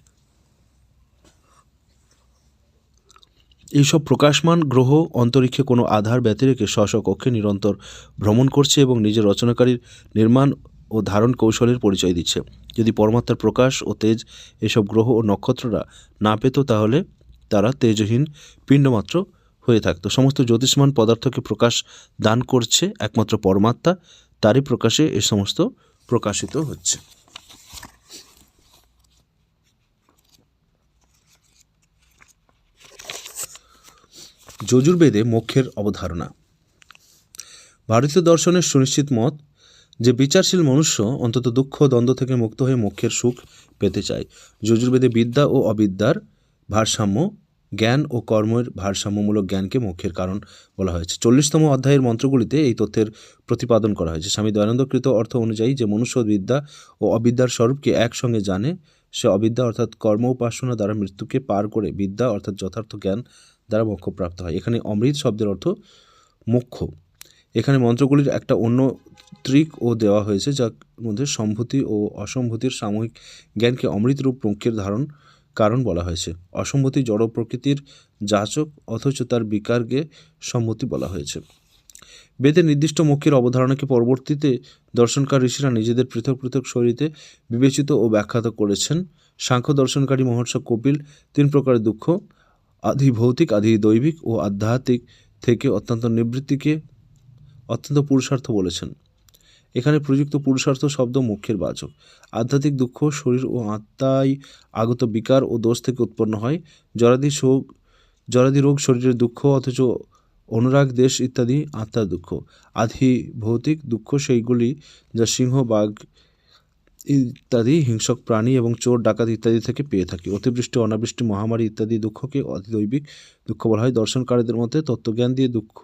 এইসব প্রকাশমান গ্রহ অন্তরিক্ষে কোনো আধার ব্যতি রেখে স্ব কক্ষে নিরন্তর ভ্রমণ করছে এবং নিজের রচনাকারীর নির্মাণ ও ধারণ কৌশলের পরিচয় দিচ্ছে। যদি পরমাত্মার প্রকাশ ও তেজ এসব গ্রহ ও নক্ষত্ররা না পেত তাহলে তারা তেজহীন পিণ্ডমাত্র হয়ে থাকতো। সমস্ত জ্যোতিষ্মান পদার্থকে প্রকাশ দান করছে একমাত্র পরমাত্মা, তারই প্রকাশে এ সমস্ত প্রকাশিত হচ্ছে। যজুর্বেদে মোক্ষের অবধারণা। ভারতীয় দর্শনের সুনিশ্চিত মত যে বিচারশীল মনুষ্য অন্তত দুঃখ দ্বন্দ্ব থেকে মুক্ত হয়ে মোক্ষের সুখ পেতে চায়। যজুর্বেদে বিদ্যা ও অবিদ্যার ভারসাম্য, জ্ঞান ও কর্মের ভারসাম্যমূলক জ্ঞানকে মোক্ষের কারণ বলা হয়েছে। 40তম অধ্যায়ের মন্ত্রগুলিতে এই তথ্যের প্রতিপাদন করা হয়েছে। স্বামী দয়ানন্দকৃত অর্থ অনুযায়ী যে মনুষ্য বিদ্যা ও অবিদ্যার স্বরূপকে একসঙ্গে জানে সে অবিদ্যা অর্থাৎ কর্ম উপাসনা দ্বারা মৃত্যুকে পার করে বিদ্যা অর্থাৎ যথার্থ জ্ঞান দ্বারা মোক্ষ প্রাপ্ত হয়। এখানে অমৃত শব্দের অর্থ মোক্ষ। এখানে মন্ত্রগুলির একটা অন্য ত্রিক ও দেওয়া হয়েছে যার মধ্যে সম্ভূতি ও অসম্ভূতির সাময়িক জ্ঞানকে অমৃতরূপ মোক্ষের কারণ বলা হয়েছে। অসম্ভূতি জড় প্রকৃতির যাচক, অথচ তার বিকারকে সম্মতি বলা হয়েছে। বেদের নির্দিষ্ট মোক্ষের অবধারণাকে পরবর্তীতে দর্শনকার ঋষিরা নিজেদের পৃথক পৃথক শৈলীতে বিবেচিত ও ব্যাখ্যাত করেছেন। সাংখ্য দর্শনকারী মহর্ষি কপিল 3 প্রকারের দুঃখ, আধি ভৌতিক, আধি দৈবিক ও আধ্যাত্মিক থেকে অত্যন্ত নিবৃত্তিকে অত্যন্ত পুরুষার্থ বলেছেন। এখানে প্রযুক্ত পুরুষার্থ শব্দ মুখ্যের বাচক। আধ্যাত্মিক দুঃখ শরীর ও আত্মায় আগত বিকার ও দোষ থেকে উৎপন্ন হয়। জরাদি রোগ শরীরের দুঃখ, অথচ অনুরাগ, দেশ ইত্যাদি আত্মার দুঃখ। আধি ভৌতিক দুঃখ সেইগুলি যা সিংহ, বাঘ ইত্যাদি হিংস্র প্রাণী এবং চোর ডাকাত ইত্যাদি থেকে পেয়ে থাকি। অতিবৃষ্টি, অনাবৃষ্টি, মহামারী ইত্যাদি দুঃখকে অধিদৈবিক দুঃখ বলা হয়। দর্শনকারীদের মতে তত্ত্বজ্ঞান দিয়ে দুঃখ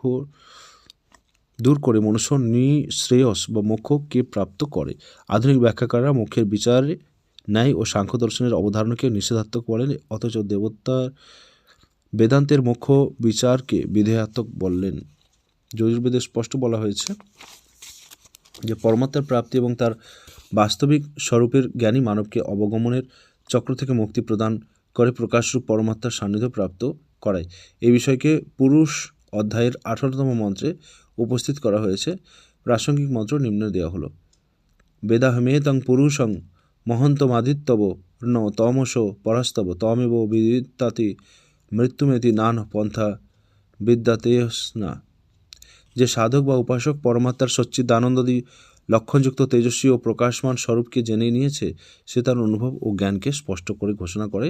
দূর করে মনুষ্য নিঃশ্রেয়স বা মোক্ষকে প্রাপ্ত করে। আধুনিক ব্যাখ্যাকাররা মোক্ষের বিচারে ন্যায় ও সাংখ্য দর্শনের অবধারণাকে নিষেধাত্মক বলেন, অথচ বেদান্তের মোক্ষ বিচারকে বিধেয়াত্মক বললেন। যজুর্বেদে স্পষ্ট বলা হয়েছে যে পরমাত্মার প্রাপ্তি এবং তার বাস্তবিক স্বরূপের জ্ঞানী মানবকে অবগমনের চক্র থেকে মুক্তি প্রদান করে, প্রকাশরূপ পরমাত্মার সান্নিধ্য প্রাপ্ত করায়। এই বিষয়কে পুরুষ অধ্যায়ের 18তম মন্ত্রে উপস্থিত করা হয়েছে। প্রাসঙ্গিক মন্ত্র নিম্নে দেওয়া হলো: বেদাহমেতং পুরুষং মহন্তমাদিত্যব ন তমস পরাস্তব তমেব বিদিত্তাতি মৃত্যুমেতি নান পন্থা বিদ্যাতেস্না। যে সাধক বা উপাসক পরমাত্মার সচ্চিদানন্দাদি লক্ষণযুক্ত তেজস্বী ও প্রকাশমান স্বরূপকে জেনে নিয়েছে, সে তার অনুভব ও জ্ঞানকে স্পষ্ট করে ঘোষণা করে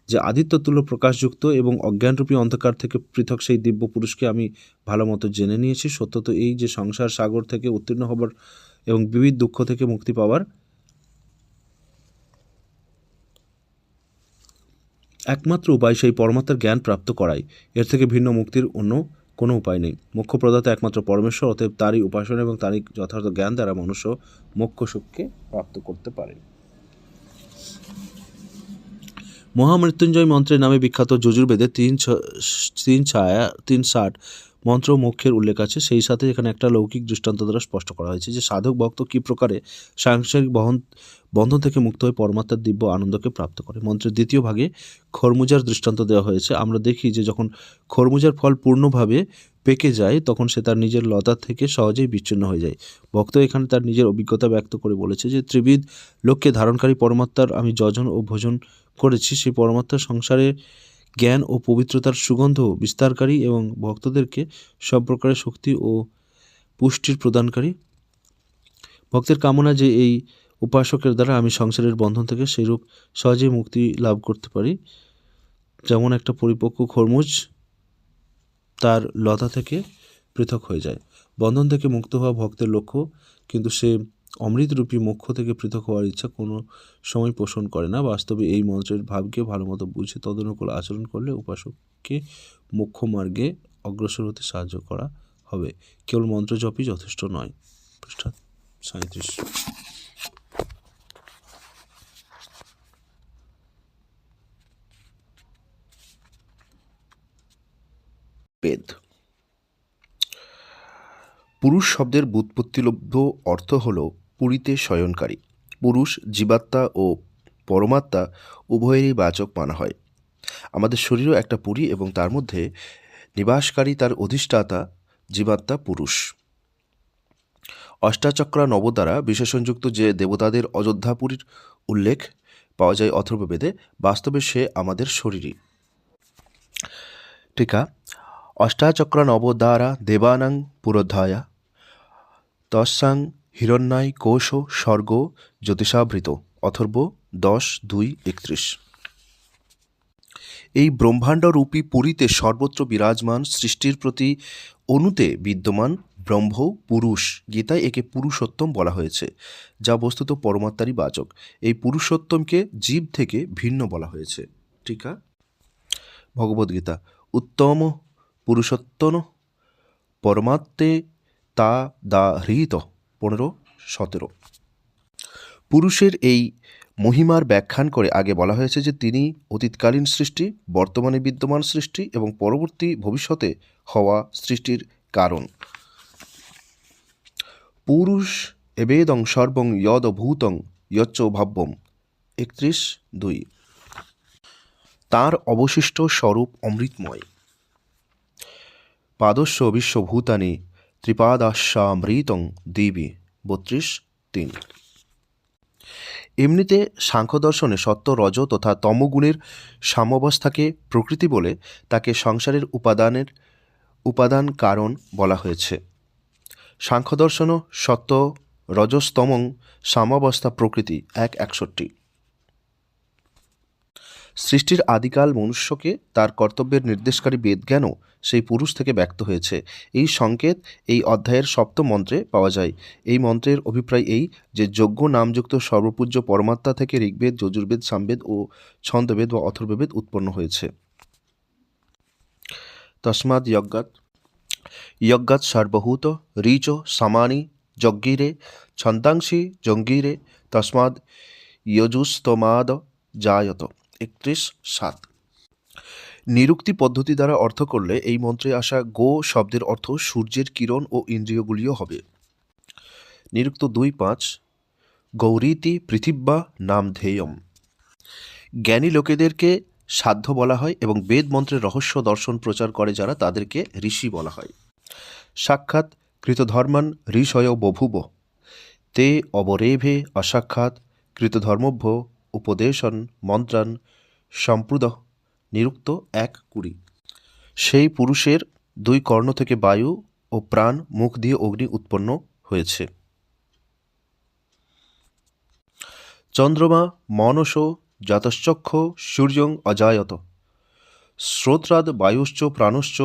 যে আদিত্যতুল্য প্রকাশযুক্ত এবং অজ্ঞানরূপী অন্ধকার থেকে পৃথক সেই দিব্য পুরুষকে আমি ভালো মতো জেনে নিয়েছি। সত্য তো এই যে সংসার সাগর থেকে উত্তীর্ণ হবার এবং বিবিধ দুঃখ থেকে মুক্তি পাওয়ার একমাত্র উপায় সেই পরমাত্মার জ্ঞান প্রাপ্ত করাই। এর থেকে ভিন্ন মুক্তির অন্য কোনো উপায় নেই। মোক্ষ প্রদাতা একমাত্র পরমেশ্বর, অতএব তারই উপাসনা এবং তারই যথার্থ জ্ঞান দ্বারা মনুষ্য মোক্ষ সুখকে প্রাপ্ত করতে পারে। মহামৃত্যুঞ্জয় মন্ত্রের নামে বিখ্যাত যজুর্বেদে 360 মন্ত্র মোক্ষের উল্লেখ আছে। সেই সাথে এখানে একটা লৌকিক দৃষ্টান্ত দ্বারা স্পষ্ট করা হয়েছে যে সাধক ভক্ত কী প্রকারে সাংসারিক বন্ধন থেকে মুক্ত হয়ে পরমাত্মার দিব্য আনন্দকে প্রাপ্ত করে। মন্ত্রের দ্বিতীয় ভাগে খরমুজার দৃষ্টান্ত দেওয়া হয়েছে। আমরা দেখি যে যখন খরমুজার ফল পূর্ণভাবে পেকে যায়, তখন সে তার নিজের লতা থেকে সহজেই বিচ্ছিন্ন হয়ে যায়। ভক্ত এখানে তার নিজের অভিজ্ঞতা ব্যক্ত করে বলেছে যে ত্রিবিধ লোককে ধারণকারী পরমাত্মার আমি যজন ও ভোজন করেছি। সেই পরমাত্মার সংসারে জ্ঞান ও পবিত্রতার সুগন্ধ বিস্তারকারী এবং ভক্তদেরকে সব প্রকারের শক্তি ও পুষ্টির প্রদানকারী। ভক্তের কামনা যে এই উপাসকের দ্বারা আমি সংসারের বন্ধন থেকে সেইরূপ সহজেই মুক্তি লাভ করতে পারি, যেমন একটা পরিপক্ক খরমুজ তার লতা থেকে পৃথক হয়ে যায়। বন্ধন থেকে মুক্ত হওয়া ভক্তের লক্ষ্য, কিন্তু সে অমৃতরূপী মোক্ষ থেকে পৃথক হওয়ার ইচ্ছা কোনো সময় পোষণ করে না। বাস্তবে এই মন্ত্রের ভাবকে ভালো মতো বুঝে তদনুকূল আচরণ করলে উপাসককে মোক্ষ মার্গে অগ্রসর হতে সাহায্য করা হবে। কেবল মন্ত্র জপই যথেষ্ট নয়। পৃষ্ঠা 37। বেদ। পুরুষ শব্দের ব্যুৎপত্তিলব্ধ অর্থ হল পুরীতে শয়নকারী। পুরুষ জীবাত্মা ও পরমাত্মা উভয়েরই বাচক মানা হয়। আমাদের শরীরও একটা পুরী এবং তার মধ্যে নিবাসকারী তার অধিষ্ঠাতা জীবাত্মা পুরুষ। অষ্টাচক্রা নব দ্বারা বিশেষণযুক্ত যে দেবতাদের অযোধ্যাপুরীর উল্লেখ পাওয়া যায় অথর্ববেদে, বাস্তবে সে আমাদের শরীরই। টিকা: অষ্টাচক্রা নব দ্বারা দেবানাং পুরোধায়া তস্যাং হিরণ্যায় কোশ স্বর্গ জ্যোতিষাবৃত। অথর্ব 10:2-31। এই ব্রহ্মাণ্ডরূপী পুরীতে সর্বত্র বিরাজমান সৃষ্টির প্রতি অনুতে বিদ্যমান ব্রহ্ম পুরুষ। গীতায় একে পুরুষোত্তম বলা হয়েছে, যা বস্তুত পরমাত্মারই বাচক। এই পুরুষোত্তমকে জীব থেকে ভিন্ন বলা হয়েছে। টিকা: ভগবদ্গীতা উত্তম পুরুষোত্তম পরমাত্মে তা দা হৃত 15-17। পুরুষের এই মহিমার ব্যাখ্যান করে আগে বলা হয়েছে যে তিনি অতীতকালীন সৃষ্টি, বর্তমানে বিদ্যমান সৃষ্টি এবং পরবর্তী ভবিষ্যতে হওয়া সৃষ্টির কারণ। পুরুষ এবেদং সর্বং যদ ভূতং যচ্চ ভাব্যম 31:2। তাঁর অবশিষ্ট স্বরূপ অমৃতময়। পাদস্য বিশ্বভূতানি ত্রিপাদাস্যামৃতং দিবি 32:3। এমনিতে সাংখ্য দর্শনে সত্য, রজ তথা তমগুণের সাম্যাবস্থাকে প্রকৃতি বলে তাকে সংসারের উপাদান কারণ বলা হয়েছে। সাংখ্য দর্শনও সত্য রজস্তমং সামাবস্থা প্রকৃতি 1:61। সৃষ্টির আদিকাল মনুষ্যকে তার কর্তব্যের নির্দেশকারী বেদজ্ঞানও সেই পুরুষ থেকে ব্যক্ত হয়েছে। এই সংকেত এই অধ্যায়ের সপ্তম মন্ত্রে পাওয়া যায়। এই মন্ত্রের অভিপ্রায় এই যে যজ্ঞ নামযুক্ত সর্বপূজ্য পরমাত্মা থেকে ঋগ্বেদ, যজুর্বেদ, সামবেদ ও ছন্দবেদ বা অথর্ববেদ উৎপন্ন হয়েছে। তস্মাৎ যজ্ঞাৎ সর্বভূত ঋচ সামানি যজ্ঞিরে ছন্দাংশি জঙ্গিরে তস্মাৎ যজুস্তমাদ জায়ত 31:7। নিরুক্তি পদ্ধতি দ্বারা অর্থ করলে এই মন্ত্রে আসা গো শব্দের অর্থ সূর্যের কিরণ ও ইন্দ্রিয়গুলিও হবে। নিরুক্ত 2:5 গৌরীতি পৃথিব্যা নাম ধেয়ম। জ্ঞানী লোকেদেরকে সাধ্য বলা হয় এবং বেদ মন্ত্রের রহস্য দর্শন প্রচার করে যারা তাদেরকে ঋষি বলা হয়। সাক্ষাৎ কৃতধর্মান ঋষয় বভুব তে অবরেভে অসাক্ষাৎ কৃতধর্মভ্য উপদেশন মন্ত্রান সম্প্রুদ। নিরুক্ত 1:20। সেই পুরুষের 2 কর্ণ থেকে বায়ু ও প্রাণ, মুখ দিয়ে অগ্নি উৎপন্ন হয়েছে। চন্দ্রমা মনস জাতশ্চক্ষ সূর্যং অজায়ত শ্রোত্রাদ বায়ুশ্চ প্রাণশ্চ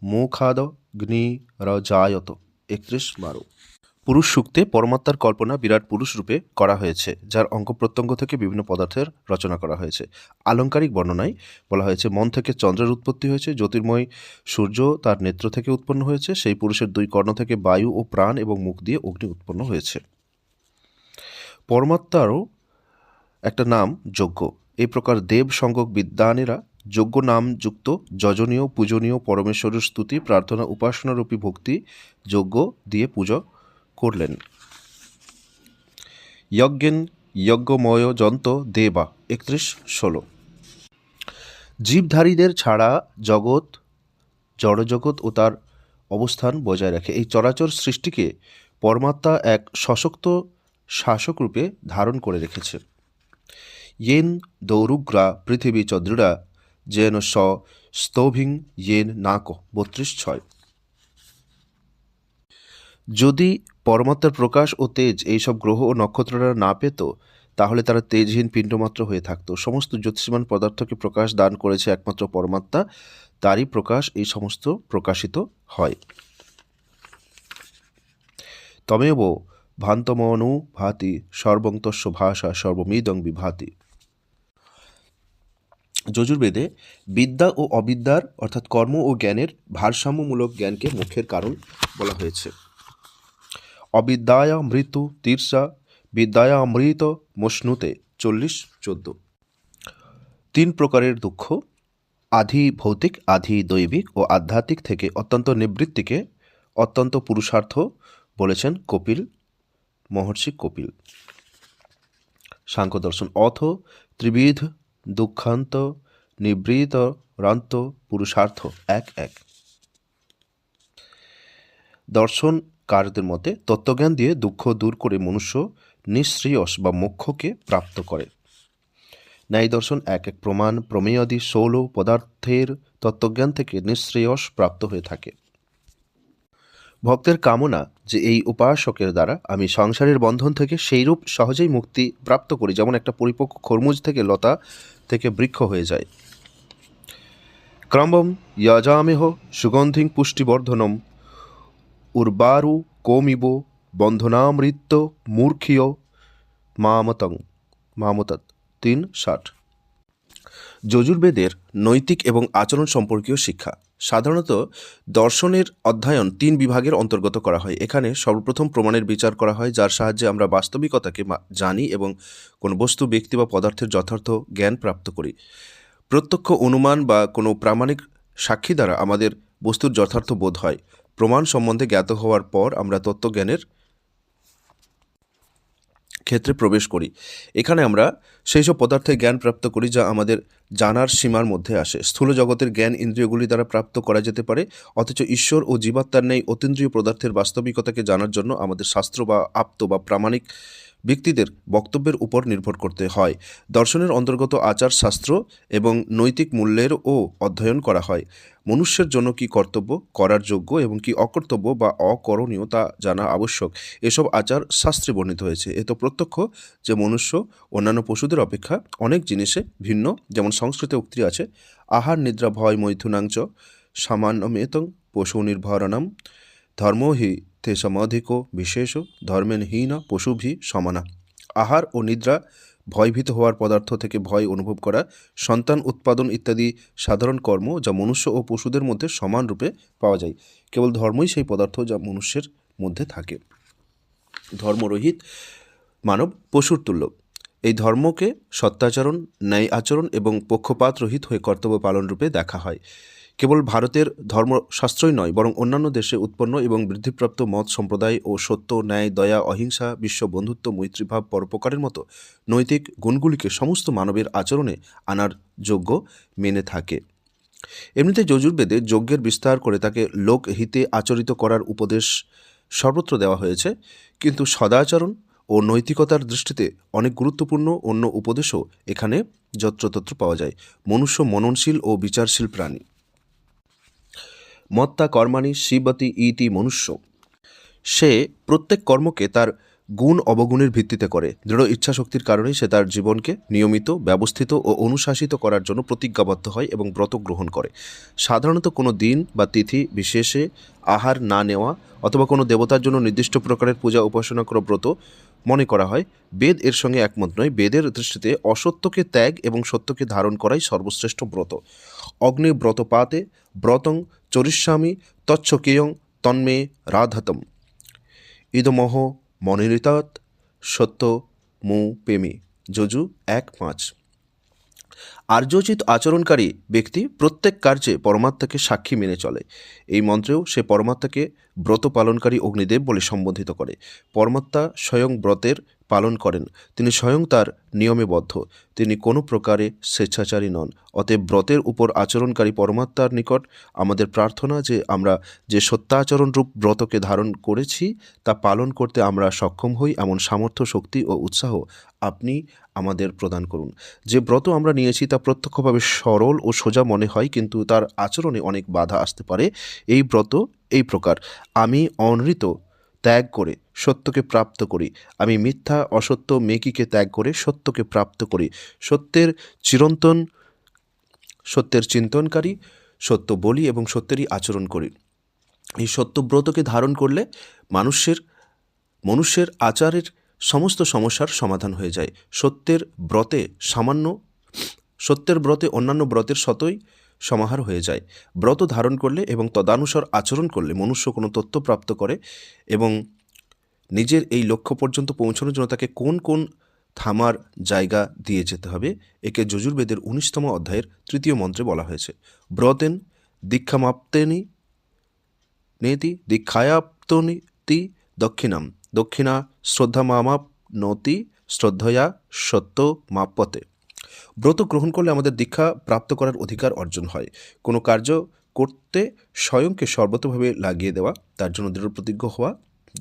মুখাদ অগ্নিরজায়ত 31:12। পুরুষ সূক্তে পরমাত্মার কল্পনা বিরাট পুরুষ রূপে করা হয়েছে, যার অঙ্গ প্রত্যঙ্গ থেকে বিভিন্ন পদার্থের রচনা করা হয়েছে। আলংকারিক বর্ণনায় বলা হয়েছে মন থেকে চন্দ্রের উৎপত্তি হয়েছে, জ্যোতির্ময় সূর্য তার নেত্র থেকে উৎপন্ন হয়েছে, সেই পুরুষের 2 কর্ণ থেকে বায়ু ও প্রাণ এবং মুখ দিয়ে অগ্নি উৎপন্ন হয়েছে। পরমাত্মারও একটা নাম যজ্ঞ। এই প্রকার দেব সঙ্গক বিদ্বানেরা যজ্ঞ নামযুক্ত যজনীয় পূজনীয় পরমেশ্বরের স্তুতি প্রার্থনা উপাসনারূপী ভক্তি যজ্ঞ দিয়ে পূজা করলেন। যজ্ঞেন যজ্ঞময় যন্ত দেবা 31:16। জীবধারীদের ছাড়া জগৎ জড়জগৎ ও তার অবস্থান বজায় রাখে। এই চরাচর সৃষ্টিকে পরমাত্মা এক সশক্ত শাসক রূপে ধারণ করে রেখেছে। येन দৌরুগ্রা পৃথিবী চ দৃঢ়া যেন স স্তৌভিং येन নাক 32:6। যদি পরমাত্মার প্রকাশ ও তেজ এইসব গ্রহ ও নক্ষত্ররা না পেত, তাহলে তারা তেজহীন পিণ্ডমাত্র হয়ে থাকত। সমস্ত জ্যোতিষমান পদার্থকে প্রকাশ দান করেছে একমাত্র পরমাত্মা, তারই প্রকাশ এই সমস্ত প্রকাশিত হয়। তমেব ভান্তমনু ভাতি সর্বং তস্য ভাষা সর্বমিদং বিভাতি। যজুর্বেদে বিদ্যা ও অবিদ্যার অর্থাৎ কর্ম ও জ্ঞানের ভারসাম্যমূলক জ্ঞানকে মুখ্যের কারণ বলা হয়েছে। অবিদ্যায়া মৃত্যু তীর্ষা বিদ্যায়া অমৃত মশ্নুতে 40:14। 3 প্রকারের দুঃখ, আধি ভৌতিক, আধি দৈবিক ও আধ্যাত্মিক থেকে অত্যন্ত নিবৃত্তিকে অত্যন্ত পুরুষার্থ বলেছেন মহর্ষি কপিল। সাংখ্য দর্শন অথ ত্রিবিধ দুঃখান্ত নিবৃত রান্ত পুরুষার্থ 1:1। দর্শনকারদের মতে তত্ত্বজ্ঞান দিয়ে দুঃখ দূর করে মনুষ্য নিঃশ্রেয়স বা মোক্ষকে প্রাপ্ত করে। ন্যায় দর্শন 1:1 প্রমাণ প্রমেয়াদি 16 পদার্থের তত্ত্বজ্ঞান থেকে নিঃশ্রেয়স প্রাপ্ত হয়ে থাকে। ভক্তের কামনা যে এই উপাসকের দ্বারা আমি সংসারের বন্ধন থেকে সেইরূপ সহজেই মুক্তি প্রাপ্ত করি, যেমন একটা পরিপক্ক খরমুজ থেকে লতা থেকে বৃক্ষ হয়ে যায়। ক্রমম যজামেহ সুগন্ধিং পুষ্টিবর্ধনম উর্বারু কোমিব বন্ধনামৃত্য মূর্খিয় মামতৎ 3:60। যজুর্বেদের নৈতিক এবং আচরণ সম্পর্কীয় শিক্ষা। সাধারণত দর্শনের অধ্যয়ন 3 বিভাগের অন্তর্গত করা হয়। এখানে সর্বপ্রথম প্রমাণের বিচার করা হয়, যার সাহায্যে আমরা বাস্তবিকতাকে জানি এবং কোনো বস্তু, ব্যক্তি বা পদার্থের যথার্থ জ্ঞান প্রাপ্ত করি। প্রত্যক্ষ অনুমান বা কোনো প্রামাণিক সাক্ষী দ্বারা আমাদের বস্তুর যথার্থ বোধ হয়। প্রমাণ সম্বন্ধে জ্ঞাত হওয়ার পর আমরা তত্ত্বজ্ঞানের ক্ষেত্রে প্রবেশ করি। এখানে আমরা সেই সব পদার্থের জ্ঞান প্রাপ্ত করি যা আমাদের জানার সীমার মধ্যে আসে। স্থূল জগতের জ্ঞান ইন্দ্রিয়গুলি দ্বারা প্রাপ্ত করা যেতে পারে, অথচ ঈশ্বর ও জীবাত্মার ন্যায় অতীন্দ্রিয় পদার্থের বাস্তবিকতাকে জানার জন্য আমাদের শাস্ত্র বা আপ্ত বা প্রামাণিক ব্যক্তিদের বক্তব্যের উপর নির্ভর করতে হয়। দর্শনের অন্তর্গত আচার শাস্ত্র এবং নৈতিক মূল্যেরও অধ্যয়ন করা হয়। মনুষ্যের জন্য কি কর্তব্য, করার যোগ্য এবং কি অকর্তব্য বা অকরণীয় তা জানা আবশ্যক। এসব আচার শাস্ত্রে বর্ণিত হয়েছে। এ তো প্রত্যক্ষ যে মনুষ্য অন্যান্য পশুদের অপেক্ষা অনেক জিনিসে ভিন্ন। যেমন সংস্কৃতে উক্তি আছে, আহার নিদ্রা ভয় মৈথুনাংচ সামান্যমেতং পশু নির্ভরণম ধর্ম হি তেষামধিক বিশেষ ধর্মেন হীন পশুভি সমানা। আহার ও নিদ্রা, ভয়ভীত হওয়ার পদার্থ থেকে ভয় অনুভব করা, সন্তান উৎপাদন ইত্যাদি সাধারণ কর্ম যা মনুষ্য ও পশুদের মধ্যে সমান রূপে পাওয়া যায়। কেবল ধর্মই সেই পদার্থ যা মনুষ্যের মধ্যে থাকে। ধর্মরহিত মানব পশুর তুল্য। এই ধর্মকে সত্যাচরণ, ন্যায় আচরণ এবং পক্ষপাত রহিত হয়ে কর্তব্য পালন রূপে দেখা হয়। কেবল ভারতের ধর্মশাস্ত্রই নয়, বরং অন্যান্য দেশে উৎপন্ন এবং বৃদ্ধিপ্রাপ্ত মত সম্প্রদায় ও সত্য, ন্যায়, দয়া, অহিংসা, বিশ্ব বন্ধুত্ব, মৈত্রীভাব, পরোপকারের মতো নৈতিক গুণগুলিকে সমস্ত মানবের আচরণে আনার যোগ্য মেনে থাকে। এমনিতে যজুর্বেদে যজ্ঞের বিস্তার করে তাকে লোকহিতে আচরিত করার উপদেশ সর্বত্র দেওয়া হয়েছে, কিন্তু সদাচরণ ও নৈতিকতার দৃষ্টিতে অনেক গুরুত্বপূর্ণ অন্য উপদেশও এখানে যত্রতত্র পাওয়া যায়। মনুষ্য মননশীল ও বিচারশীল প্রাণী। মত্তা কর্মাণি শিবতি ইতি মনুষ্য। সে প্রত্যেক কর্মকে তার গুণ অবগুণের ভিত্তিতে করে। দৃঢ় ইচ্ছাশক্তির কারণেই সে তার জীবনকে নিয়মিত, ব্যবস্থিত ও অনুশাসিত করার জন্য প্রতিজ্ঞাবদ্ধ হয় এবং ব্রত গ্রহণ করে। সাধারণত কোনো দিন বা তিথি বিশেষে আহার না নেওয়া অথবা কোনো দেবতার জন্য নির্দিষ্ট প্রকারের পূজা উপাসনা করা ব্রত মনে করা হয়। বেদ এর সঙ্গে একমত নয়। বেদের দৃষ্টিতে অসত্যকে ত্যাগ এবং সত্যকে ধারণ করাই সর্বশ্রেষ্ঠ ব্রত। অগ্নি ব্রতপাতে ব্রতং চরিষ্যামি তচ্ছকেয়ং তন্মে রাধাতম ইদমহ মনিরিতাৎ সত্য মু প্রেমী। যজু 1:5। আর্যচিত আচরণকারী ব্যক্তি প্রত্যেক কার্যে পরমাত্মাকে সাক্ষী মেনে চলে। এই মন্ত্রেও সে পরমাত্মাকে ব্রত পালনকারী অগ্নিদেব বলে সম্বোধিত করে। পরমাত্মা স্বয়ং ব্রতের পালন করেন। তিনি স্বয়ং তার নিয়মে বদ্ধ। তিনি কোনো প্রকারে স্বেচ্ছাচারী নন। অতএব ব্রতের উপর আচরণকারী পরমাত্মার নিকট আমাদের প্রার্থনা যে আমরা যে সত্যাচরণ রূপ ব্রতকে ধারণ করেছি তা পালন করতে আমরা সক্ষম হই, এমন সামর্থ্য, শক্তি ও উৎসাহ আপনি আমাদের প্রদান করুন। যে ব্রত আমরা নিয়েছি তা প্রত্যক্ষভাবে সরল ও সোজা মনে হয়, কিন্তু তার আচরণে অনেক বাধা আসতে পারে। এই ব্রত এই প্রকার: আমি অনৃত ত্যাগ করে সত্যকে প্রাপ্ত করি। আমি মিথ্যা অসত্য মেকিকে ত্যাগ করে সত্যকে প্রাপ্ত করি। সত্যের চিন্তনকারী, সত্য বলি এবং সত্যেরই আচরণ করি। এই সত্যব্রতকে ধারণ করলে মনুষ্যের আচারের সমস্ত সমস্যার সমাধান হয়ে যায়। সত্যের ব্রতে অন্যান্য ব্রতের শতই সমাহার হয়ে যায়। ব্রত ধারণ করলে এবং তদানুসার আচরণ করলে মনুষ্য কোনো তত্ত্ব প্রাপ্ত করে এবং নিজের এই লক্ষ্য পর্যন্ত পৌঁছানোর জন্য তাকে কোন কোন থামার জায়গা দিয়ে যেতে হবে, একে যজুর্বেদের 19তম অধ্যায়ের 3য় মন্ত্রে বলা হয়েছে। ব্রতেন দীক্ষামাপ্তেনি নেতি দীক্ষায়াপ্তনিতি দক্ষিণাম দক্ষিণা শ্রদ্ধামাপ্নোতি শ্রদ্ধয়া সত্য মাপ্যতে। ব্রত গ্রহণ করলে আমাদের দীক্ষা প্রাপ্ত করার অধিকার অর্জন হয়। কোনো কার্য করতে স্বয়ংকে সর্বতভাবে লাগিয়ে দেওয়া, তার জন্য দৃঢ় প্রতিজ্ঞ হওয়া,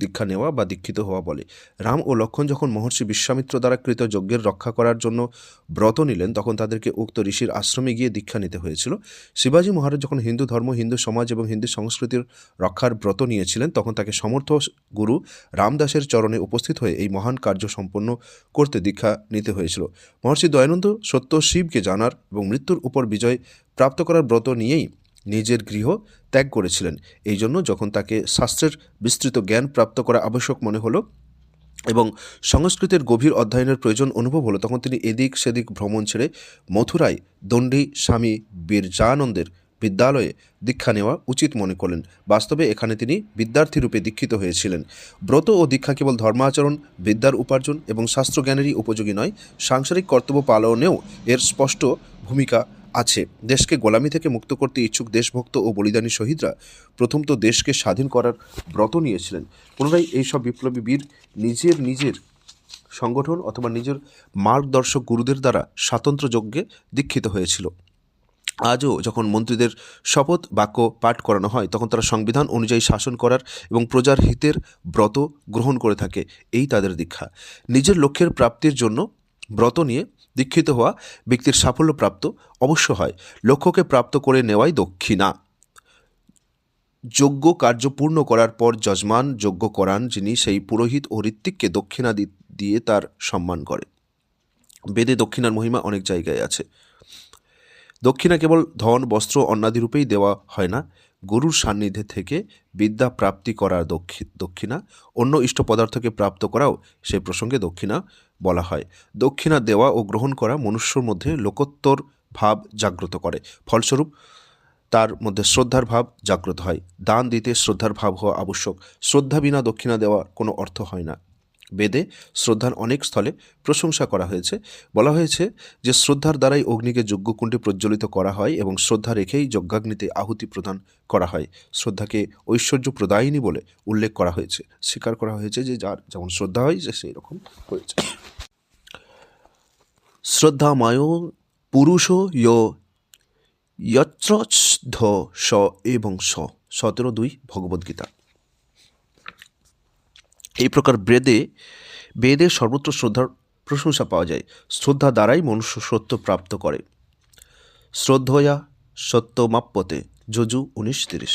দীক্ষা নেওয়া বা দীক্ষিত হওয়া বলে। রাম ও লক্ষ্মণ যখন মহর্ষি বিশ্বামিত্র দ্বারা কৃত যজ্ঞের রক্ষা করার জন্য ব্রত নিলেন, তখন তাদেরকে উক্ত ঋষির আশ্রমে গিয়ে দীক্ষা নিতে হয়েছিল। শিবাজী মহারাজ যখন হিন্দু ধর্ম, হিন্দু সমাজ এবং হিন্দু সংস্কৃতির রক্ষার ব্রত নিয়েছিলেন, তখন তাকে সমর্থ গুরু রামদাসের চরণে উপস্থিত হয়ে এই মহান কার্য সম্পন্ন করতে দীক্ষা নিতে হয়েছিল। মহর্ষি দয়ানন্দ সত্য শিবকে জানার এবং মৃত্যুর উপর বিজয় প্রাপ্ত করার ব্রত নিয়েই নিজের গৃহ ত্যাগ করেছিলেন। এই জন্য যখন তাকে শাস্ত্রের বিস্তৃত জ্ঞান প্রাপ্ত করা আবশ্যক মনে হলো এবং সংস্কৃতের গভীর অধ্যয়নের প্রয়োজন অনুভব হলো, তখন তিনি এদিক সেদিক ভ্রমণ ছেড়ে মথুরায় দণ্ডী স্বামী বীরজানন্দের বিদ্যালয়ে দীক্ষা নেওয়া উচিত মনে করলেন। বাস্তবে এখানে তিনি বিদ্যার্থীরূপে দীক্ষিত হয়েছিলেন। ব্রত ও দীক্ষা কেবল ধর্মাচরণ, বিদ্যার উপার্জন এবং শাস্ত্রজ্ঞানেরই উপযোগী নয়, সাংসারিক কর্তব্য পালনেও এর স্পষ্ট ভূমিকা আছে। দেশকে গোলামি থেকে মুক্ত করতে ইচ্ছুক দেশভক্ত ও বলিদানী শহীদরা প্রথম তো দেশকে স্বাধীন করার ব্রত নিয়েছিলেন। পুনরায় এইসব বিপ্লবী বীর নিজের সংগঠন অথবা নিজের মার্গদর্শক গুরুদের দ্বারা স্বাতন্ত্র্য যজ্ঞে দীক্ষিত হয়েছিল। আজও যখন মন্ত্রীদের শপথ বাক্য পাঠ করানো হয় তখন তারা সংবিধান অনুযায়ী শাসন করার এবং প্রজার হিতের ব্রত গ্রহণ করে থাকে। এই তাদের দীক্ষা। নিজের লক্ষ্যের প্রাপ্তির জন্য ব্রত নিয়ে দীক্ষিত হওয়া ব্যক্তির সাফল্য প্রাপ্ত অবশ্য হয়। লক্ষ্যকে প্রাপ্ত করে নেওয়াই দক্ষিণা। যজ্ঞ কার্য পূর্ণ করার পর যজমান যজ্ঞ করান, যিনি সেই পুরোহিত ও ঋত্বিককে দক্ষিণা দিয়ে তার সম্মান করে। বেদে দক্ষিণার মহিমা অনেক জায়গায় আছে। দক্ষিণা কেবল ধন বস্ত্র অন্নাদি রূপেই দেওয়া হয় না। গুরুর সান্নিধ্যে থেকে বিদ্যা প্রাপ্তি করার দক্ষিণা, অন্য ইষ্ট পদার্থকে প্রাপ্ত করাও সেই প্রসঙ্গে দক্ষিণা বলা হয়। দক্ষিণা দেওয়া ও গ্রহণ করা মনুষ্যর মধ্যে লোকোত্তর ভাব জাগ্রত করে। ফলস্বরূপ তার মধ্যে শ্রদ্ধার ভাব জাগ্রত হয়। দান দিতে শ্রদ্ধার ভাব হওয়া আবশ্যক। শ্রদ্ধা বিনা দক্ষিণা দেওয়ার কোনো অর্থ হয় না। বেদে শ্রদ্ধার অনেক স্থলে প্রশংসা করা হয়েছে। বলা হয়েছে যে শ্রদ্ধার দ্বারাই অগ্নিকে যজ্ঞকুণ্ডে প্রজ্বলিত করা হয় এবং শ্রদ্ধা রেখেই যজ্ঞাগ্নিতে আহুতি প্রদান করা হয়। শ্রদ্ধাকে ঐশ্বর্য প্রদায়িনী বলে উল্লেখ করা হয়েছে। স্বীকার করা হয়েছে যে যার যেমন শ্রদ্ধা হয় যে সেই রকম হয়েছে। শ্রদ্ধাময় পুরুষ যত্রস্থ স এবং স 17:2 ভগবদ্গীতা। এই প্রকার বেদে সর্বত্র শ্রদ্ধার প্রশংসা পাওয়া যায়। শ্রদ্ধা দ্বারাই মনুষ্য সত্য প্রাপ্ত করে। শ্রদ্ধয়া সত্যমাপ্যতে, যজু 19:30।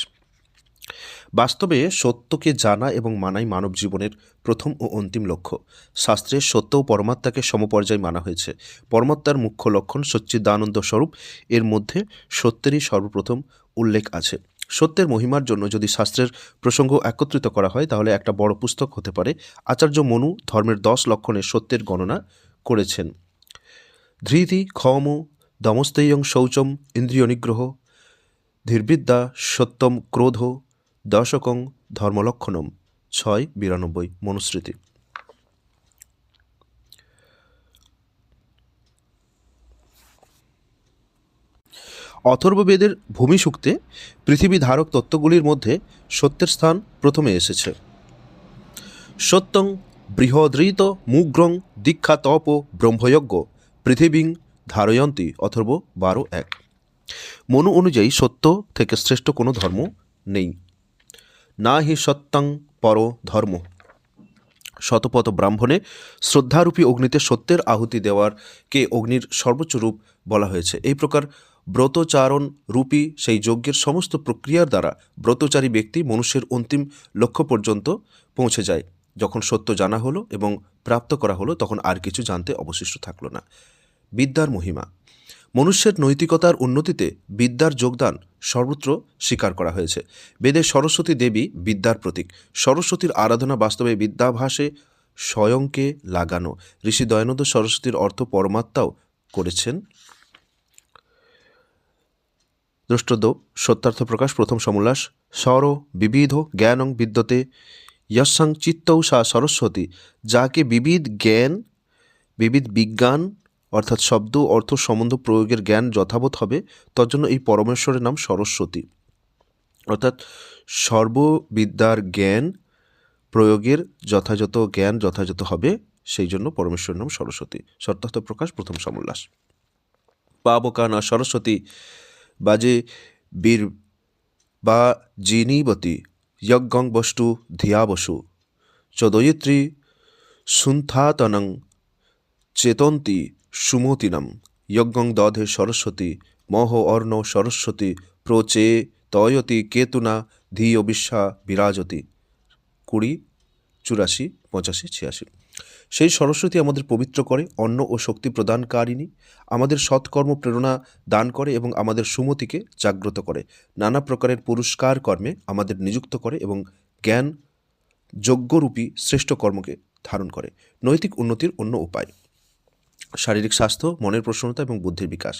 বাস্তবে সত্যকে জানা এবং মানাই মানব জীবনের প্রথম ও অন্তিম লক্ষ্য। শাস্ত্রে সত্য ও পরমাত্মাকে সমপর্যায়ে মানা হয়েছে। পরমাত্মার মুখ্য লক্ষণ সচ্চিদানন্দ স্বরূপ। এর মধ্যে সত্যেরই সর্বপ্রথম উল্লেখ আছে। সত্যের মহিমার জন্য যদি শাস্ত্রের প্রসঙ্গ একত্রিত করা হয় তাহলে একটা বড় পুস্তক হতে পারে। আচার্য মনু ধর্মের 10 লক্ষণে সত্যের গণনা করেছেন। ধৃতি ক্ষম দমস্তেয়ং শৌচম ইন্দ্রিয় নিগ্রহ ধীরবিদ্যা সত্যম ক্রোধ দশকং ধর্মলক্ষণম 6:92 মনুস্মৃতি। অথর্ববেদের ভূমিসূক্তে পৃথিবী ধারক তত্ত্বগুলির মধ্যে সত্যের স্থান প্রথমে এসেছে। সত্যং বৃহদৃত মুগ্রং দীক্ষা তপ ব্রহ্মযজ্ঞ পৃথিবীং ধারয়ন্তী অথর্ব 12:1। মনু অনুযায়ী সত্য থেকে শ্রেষ্ঠ কোনো ধর্ম নেই। না হি সত্যং পর ধর্ম। শতপথ ব্রাহ্মণে শ্রদ্ধারূপী অগ্নিতে সত্যের আহুতি দেওয়ারকে অগ্নির সর্বোচ্চ রূপ বলা হয়েছে। এই প্রকার ব্রতচারণ রূপী সেই যজ্ঞের সমস্ত প্রক্রিয়ার দ্বারা ব্রতচারী ব্যক্তি মনুষ্যের অন্তিম লক্ষ্য পর্যন্ত পৌঁছে যায়। যখন সত্য জানা হলো এবং প্রাপ্ত করা হলো তখন আর কিছু জানতে অবশিষ্ট থাকলো না। বিদ্যার মহিমা। মনুষ্যের নৈতিকতার উন্নতিতে বিদ্যার যোগদান সর্বত্র স্বীকার করা হয়েছে। বেদে সরস্বতী দেবী বিদ্যার প্রতীক। সরস্বতীর আরাধনা বাস্তবে বিদ্যাভাসে স্বয়ংকে লাগানো। ঋষি দয়ানন্দ সরস্বতীর অর্থ পরমাত্মাও করেছেন। দ্রষ্টব্য সত্যার্থ প্রকাশ প্রথম সমুল্লাস। স্বর বিবিধ জ্ঞানং বিদ্যতে যস্যাং চিত্তৌ সা সরস্বতী। যাকে বিবিধ জ্ঞান বিবিধ বিজ্ঞান অর্থাৎ শব্দ অর্থ সম্বন্ধ প্রয়োগের জ্ঞান যথাবৎ হবে তজ্জন্য এই পরমেশ্বরের নাম সরস্বতী। অর্থাৎ সর্ববিদ্যার জ্ঞান প্রয়োগের যথাযথ জ্ঞান যথাযথ হবে, সেই জন্য পরমেশ্বরের নাম সরস্বতী। সত্যার্থ প্রকাশ প্রথম সমুল্লাস। পাবকা না সরস্বতী বাজে বীর বা জিনীবতী যজ্ঞং বষ্টু ধিয়া বসু চদয়িত্রী সুন্থাতনং চেতন্তি সুমতিনম যজ্ঞং দধে সরস্বতী মহ অর্ণ সরস্বতী প্রচে তয়তি কেতুনা ধিয় বিশ্বা বিরাজতি 20, 84, 85, 86। সেই সরস্বতী আমাদের পবিত্র করে, অন্ন ও শক্তি প্রদানকারিণী, আমাদের সৎকর্ম প্রেরণা দান করে এবং আমাদের সুমতিকে জাগ্রত করে, নানা প্রকারের পুরস্কার কর্মে আমাদের নিযুক্ত করে এবং জ্ঞান যজ্ঞরূপী শ্রেষ্ঠ কর্মকে ধারণ করে। নৈতিক উন্নতির অন্য উপায়। শারীরিক স্বাস্থ্য, মনের প্রসন্নতা এবং বুদ্ধির বিকাশ।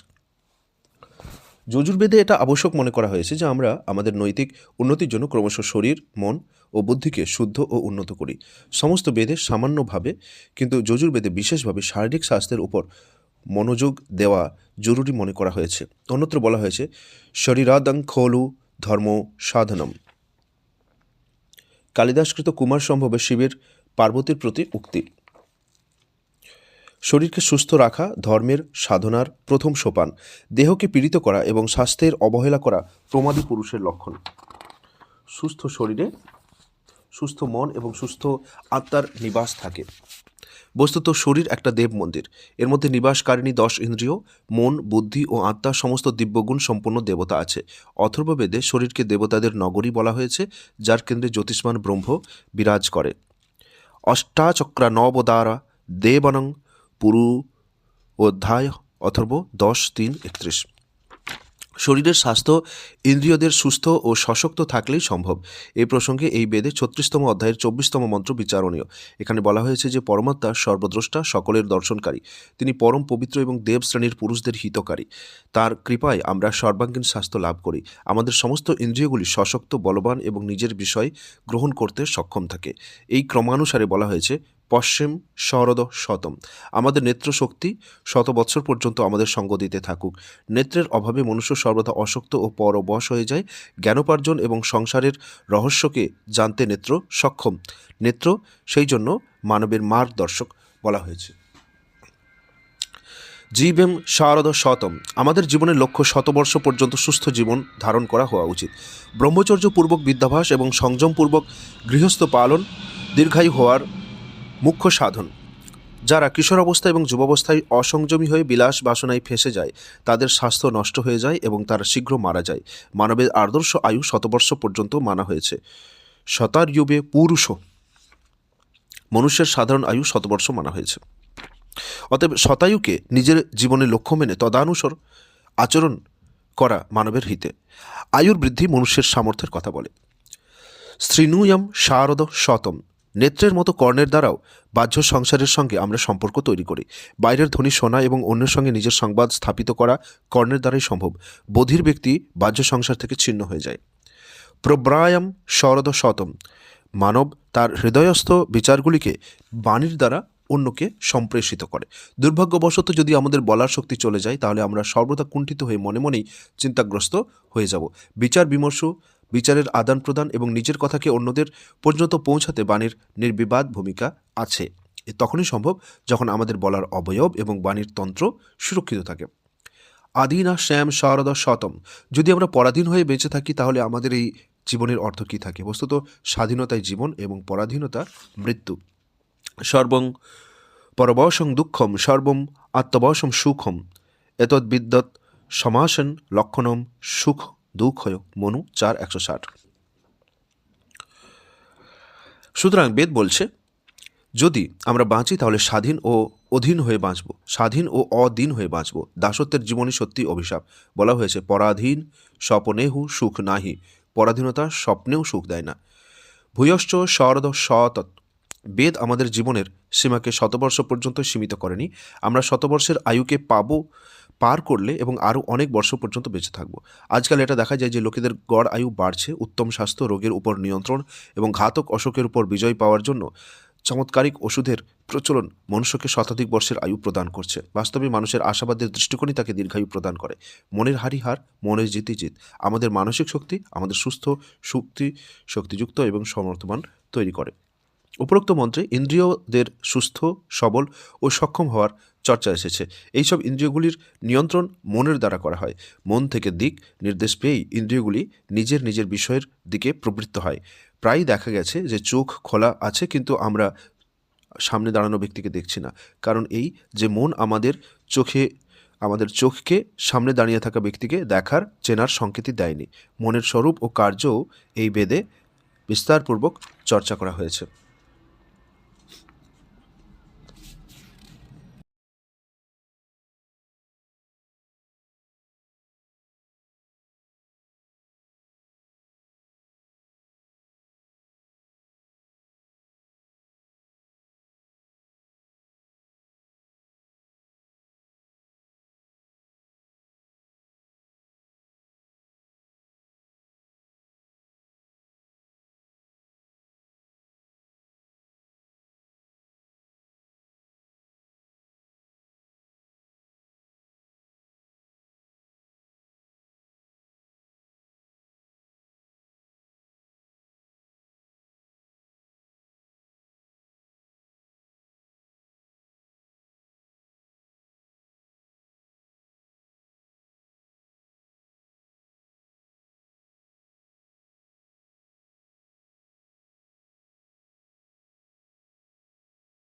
যজুর্বেদে এটা আবশ্যক মনে করা হয়েছে যে আমরা আমাদের নৈতিক উন্নতির জন্য ক্রমশ শরীর, মন ও বুদ্ধিকে শুদ্ধ ও উন্নত করি। সমস্ত বেদে সামান্যভাবে কিন্তু যজুর্বেদে বিশেষভাবে শারীরিক স্বাস্থ্যের উপর মনোযোগ দেওয়া জরুরি মনে করা হয়েছে। অন্যত্র বলা হয়েছে শরীরাদং খলু ধর্ম সাধনম। কালিদাসকৃত কুমার সম্ভবে শিবের পার্বতীর প্রতি উক্তি। শরীরকে সুস্থ রাখা ধর্মের সাধনার প্রথম সোপান। দেহকে পীড়িত করা এবং স্বাস্থ্যের অবহেলা করা প্রমাদী পুরুষের লক্ষণ। সুস্থ শরীরে সুস্থ মন এবং সুস্থ আত্মার নিবাস থাকে। বস্তুত শরীর একটা দেব মন্দির। এর মধ্যে নিবাসকারিণী 10 ইন্দ্রিয়, মন, বুদ্ধি ও আত্মা সমস্ত দিব্যগুণ সম্পন্ন দেবতা আছে। অথর্ববেদে শরীরকে দেবতাদের নগরী বলা হয়েছে, যার কেন্দ্রে জ্যোতিষ্মান ব্রহ্ম বিরাজ করে। অষ্টাচক্রা নবদ্বারা দেবনং পুরু অধ্যায় অথর্ব 10:3-31। শরীরের স্বাস্থ্য ইন্দ্রিয়দের সুস্থ ও সশক্ত থাকলেই সম্ভব। এই প্রসঙ্গে এই বেদে 36তম অধ্যায়ের 24তম মন্ত্র বিচারণীয়। এখানে বলা হয়েছে যে পরমাত্মা সর্বদ্রষ্টা, সকলের দর্শনকারী। তিনি পরম পবিত্র এবং দেব শ্রেণীর পুরুষদের হিতকারী। তার কৃপায় আমরা সর্বাঙ্গীন স্বাস্থ্য লাভ করি। আমাদের সমস্ত ইন্দ্রিয়গুলি সশক্ত, বলবান এবং নিজের বিষয় গ্রহণ করতে সক্ষম থাকে। এই ক্রমানুসারে বলা হয়েছে পশ্চিম শরদ শতম। আমাদের নেত্র শক্তি 100 বৎসর পর্যন্ত আমাদের সঙ্গ দিতে থাকুক। নেত্রের অভাবে মনুষ্য সর্বদা অশক্ত ও পরবশ হয়ে যায়। জ্ঞানোপার্জন এবং সংসারের রহস্যকে জানতে নেত্র সক্ষম। নেত্র সেই জন্য মানবের মার্গদর্শক বলা হয়েছে। জীবেম শারদ শতম। আমাদের জীবনের লক্ষ্য 100 বর্ষ পর্যন্ত সুস্থ জীবন ধারণ করা হওয়া উচিত। ব্রহ্মচর্যপূর্বক বিদ্যাভ্যাস এবং সংযমপূর্বক গৃহস্থ পালন দীর্ঘায়ু হওয়ার মুখ্য সাধন। যারা কিশোর অবস্থা এবং যুবাবস্থায় অসংযমী হয়ে বিলাস বাসনায় ফেঁসে যায়, তাদের স্বাস্থ্য নষ্ট হয়ে যায় এবং তারা শীঘ্র মারা যায়। মানবের আদর্শ আয়ু 100 বর্ষ পর্যন্ত মানা হয়েছে। শতায়ুবে পুরুষ, মনুষ্যের সাধারণ আয়ু 100 বর্ষ মানা হয়েছে। অতএব শতায়ুকে নিজের জীবনের লক্ষ্য মেনে তদানুসার আচরণ করা মানবের হিতে। আয়ুর বৃদ্ধি মনুষ্যের সামর্থ্যের কথা বলে। শৃণুয়ম শারদ শতম। নেত্রের মতো কর্ণের দ্বারাও বাহ্য সংসারের সঙ্গে আমরা সম্পর্ক তৈরি করি। বাইরের ধ্বনি শোনা এবং অন্যের সঙ্গে নিজের সংবাদ স্থাপিত করা কর্ণের দ্বারাই সম্ভব। বধির ব্যক্তি বাহ্য সংসার থেকে ছিন্ন হয়ে যায়। প্রব্রায়াম শরদ শতম। মানব তার হৃদয়স্থ বিচারগুলিকে বাণীর দ্বারা অন্যকে সম্প্রেষিত করে। দুর্ভাগ্যবশত যদি আমাদের বলার শক্তি চলে যায়, তাহলে আমরা সর্বদা কুণ্ঠিত হয়ে মনে মনেই চিন্তাগ্রস্ত হয়ে যাব। বিচার বিমর্ষ, বিচারের আদান প্রদান এবং নিজের কথাকে অন্যদের পর্যন্ত পৌঁছাতে বাণীর নির্বিবাদ ভূমিকা আছে। এ তখনই সম্ভব যখন আমাদের বলার অবয়ব এবং বাণীর তন্ত্র সুরক্ষিত থাকে। আদিনা শ্যাম শারদ শতম। যদি আমরা পরাধীন হয়ে বেঁচে থাকি, তাহলে আমাদের এই জীবনের অর্থ কী থাকে? বস্তুত স্বাধীনতায় জীবন এবং পরাধীনতা মৃত্যু। সর্বং পরবশং দুঃখম সর্বম আত্মবশম সুখম এতদ্বিদ্যৎ সমাসন লক্ষণম সুখ দুঃখয়। মনু 4:160। সুতরাং বেদ বলছে, যদি আমরা বাঁচি তাহলে স্বাধীন ও অধীন হয়ে বাঁচব, স্বাধীন ও অধীন হয়ে বাঁচব। দাসত্বের জীবনই সত্যি অভিশাপ। বলা হয়েছে পরাধীন স্বপনেহু সুখ নাহি। পরাধীনতা স্বপ্নেও সুখ দেয় না। ভূয়শ্চ শরদ শতৎ। বেদ আমাদের জীবনের সীমাকে 100 বর্ষ পর্যন্ত সীমিত করেনি। আমরা 100 বর্ষের আয়ুকে পার করলে এবং আরও অনেক বর্ষ পর্যন্ত বেঁচে থাকব। আজকাল এটা দেখা যায় যে লোকেদের গড় আয়ু বাড়ছে। উত্তম স্বাস্থ্য, রোগের উপর নিয়ন্ত্রণ এবং ঘাতক অসুখের উপর বিজয় পাওয়ার জন্য চমৎকারিক ওষুধের প্রচলন মনুষ্যকে শতাধিক বর্ষের আয়ু প্রদান করছে। বাস্তবে মানুষের আশাবাদের দৃষ্টিকোণই তাকে দীর্ঘায়ু প্রদান করে। মনের হারি হার, মনের জিতি জিত। আমাদের মানসিক শক্তি আমাদের সুস্থ, শক্তিযুক্ত এবং সমর্থমান তৈরি করে। উপরোক্ত মন্ত্রে ইন্দ্রিয়দের সুস্থ, সবল ও সক্ষম হওয়ার চর্চা এসেছে। এইসব ইন্দ্রিয়গুলির নিয়ন্ত্রণ মনের দ্বারা করা হয়। মন থেকে দিক নির্দেশ পেয়েই ইন্দ্রিয়গুলি নিজের নিজের বিষয়ের দিকে প্রবৃত্ত হয়। প্রায়ই দেখা গেছে যে চোখ খোলা আছে, কিন্তু আমরা সামনে দাঁড়ানো ব্যক্তিকে দেখছি না। কারণ এই যে মন আমাদের চোখকে সামনে দাঁড়িয়ে থাকা ব্যক্তিকে দেখার, চেনার সংকেতই দেয়নি। মনের স্বরূপ ও কার্যও এই বেদে বিস্তারপূর্বক চর্চা করা হয়েছে।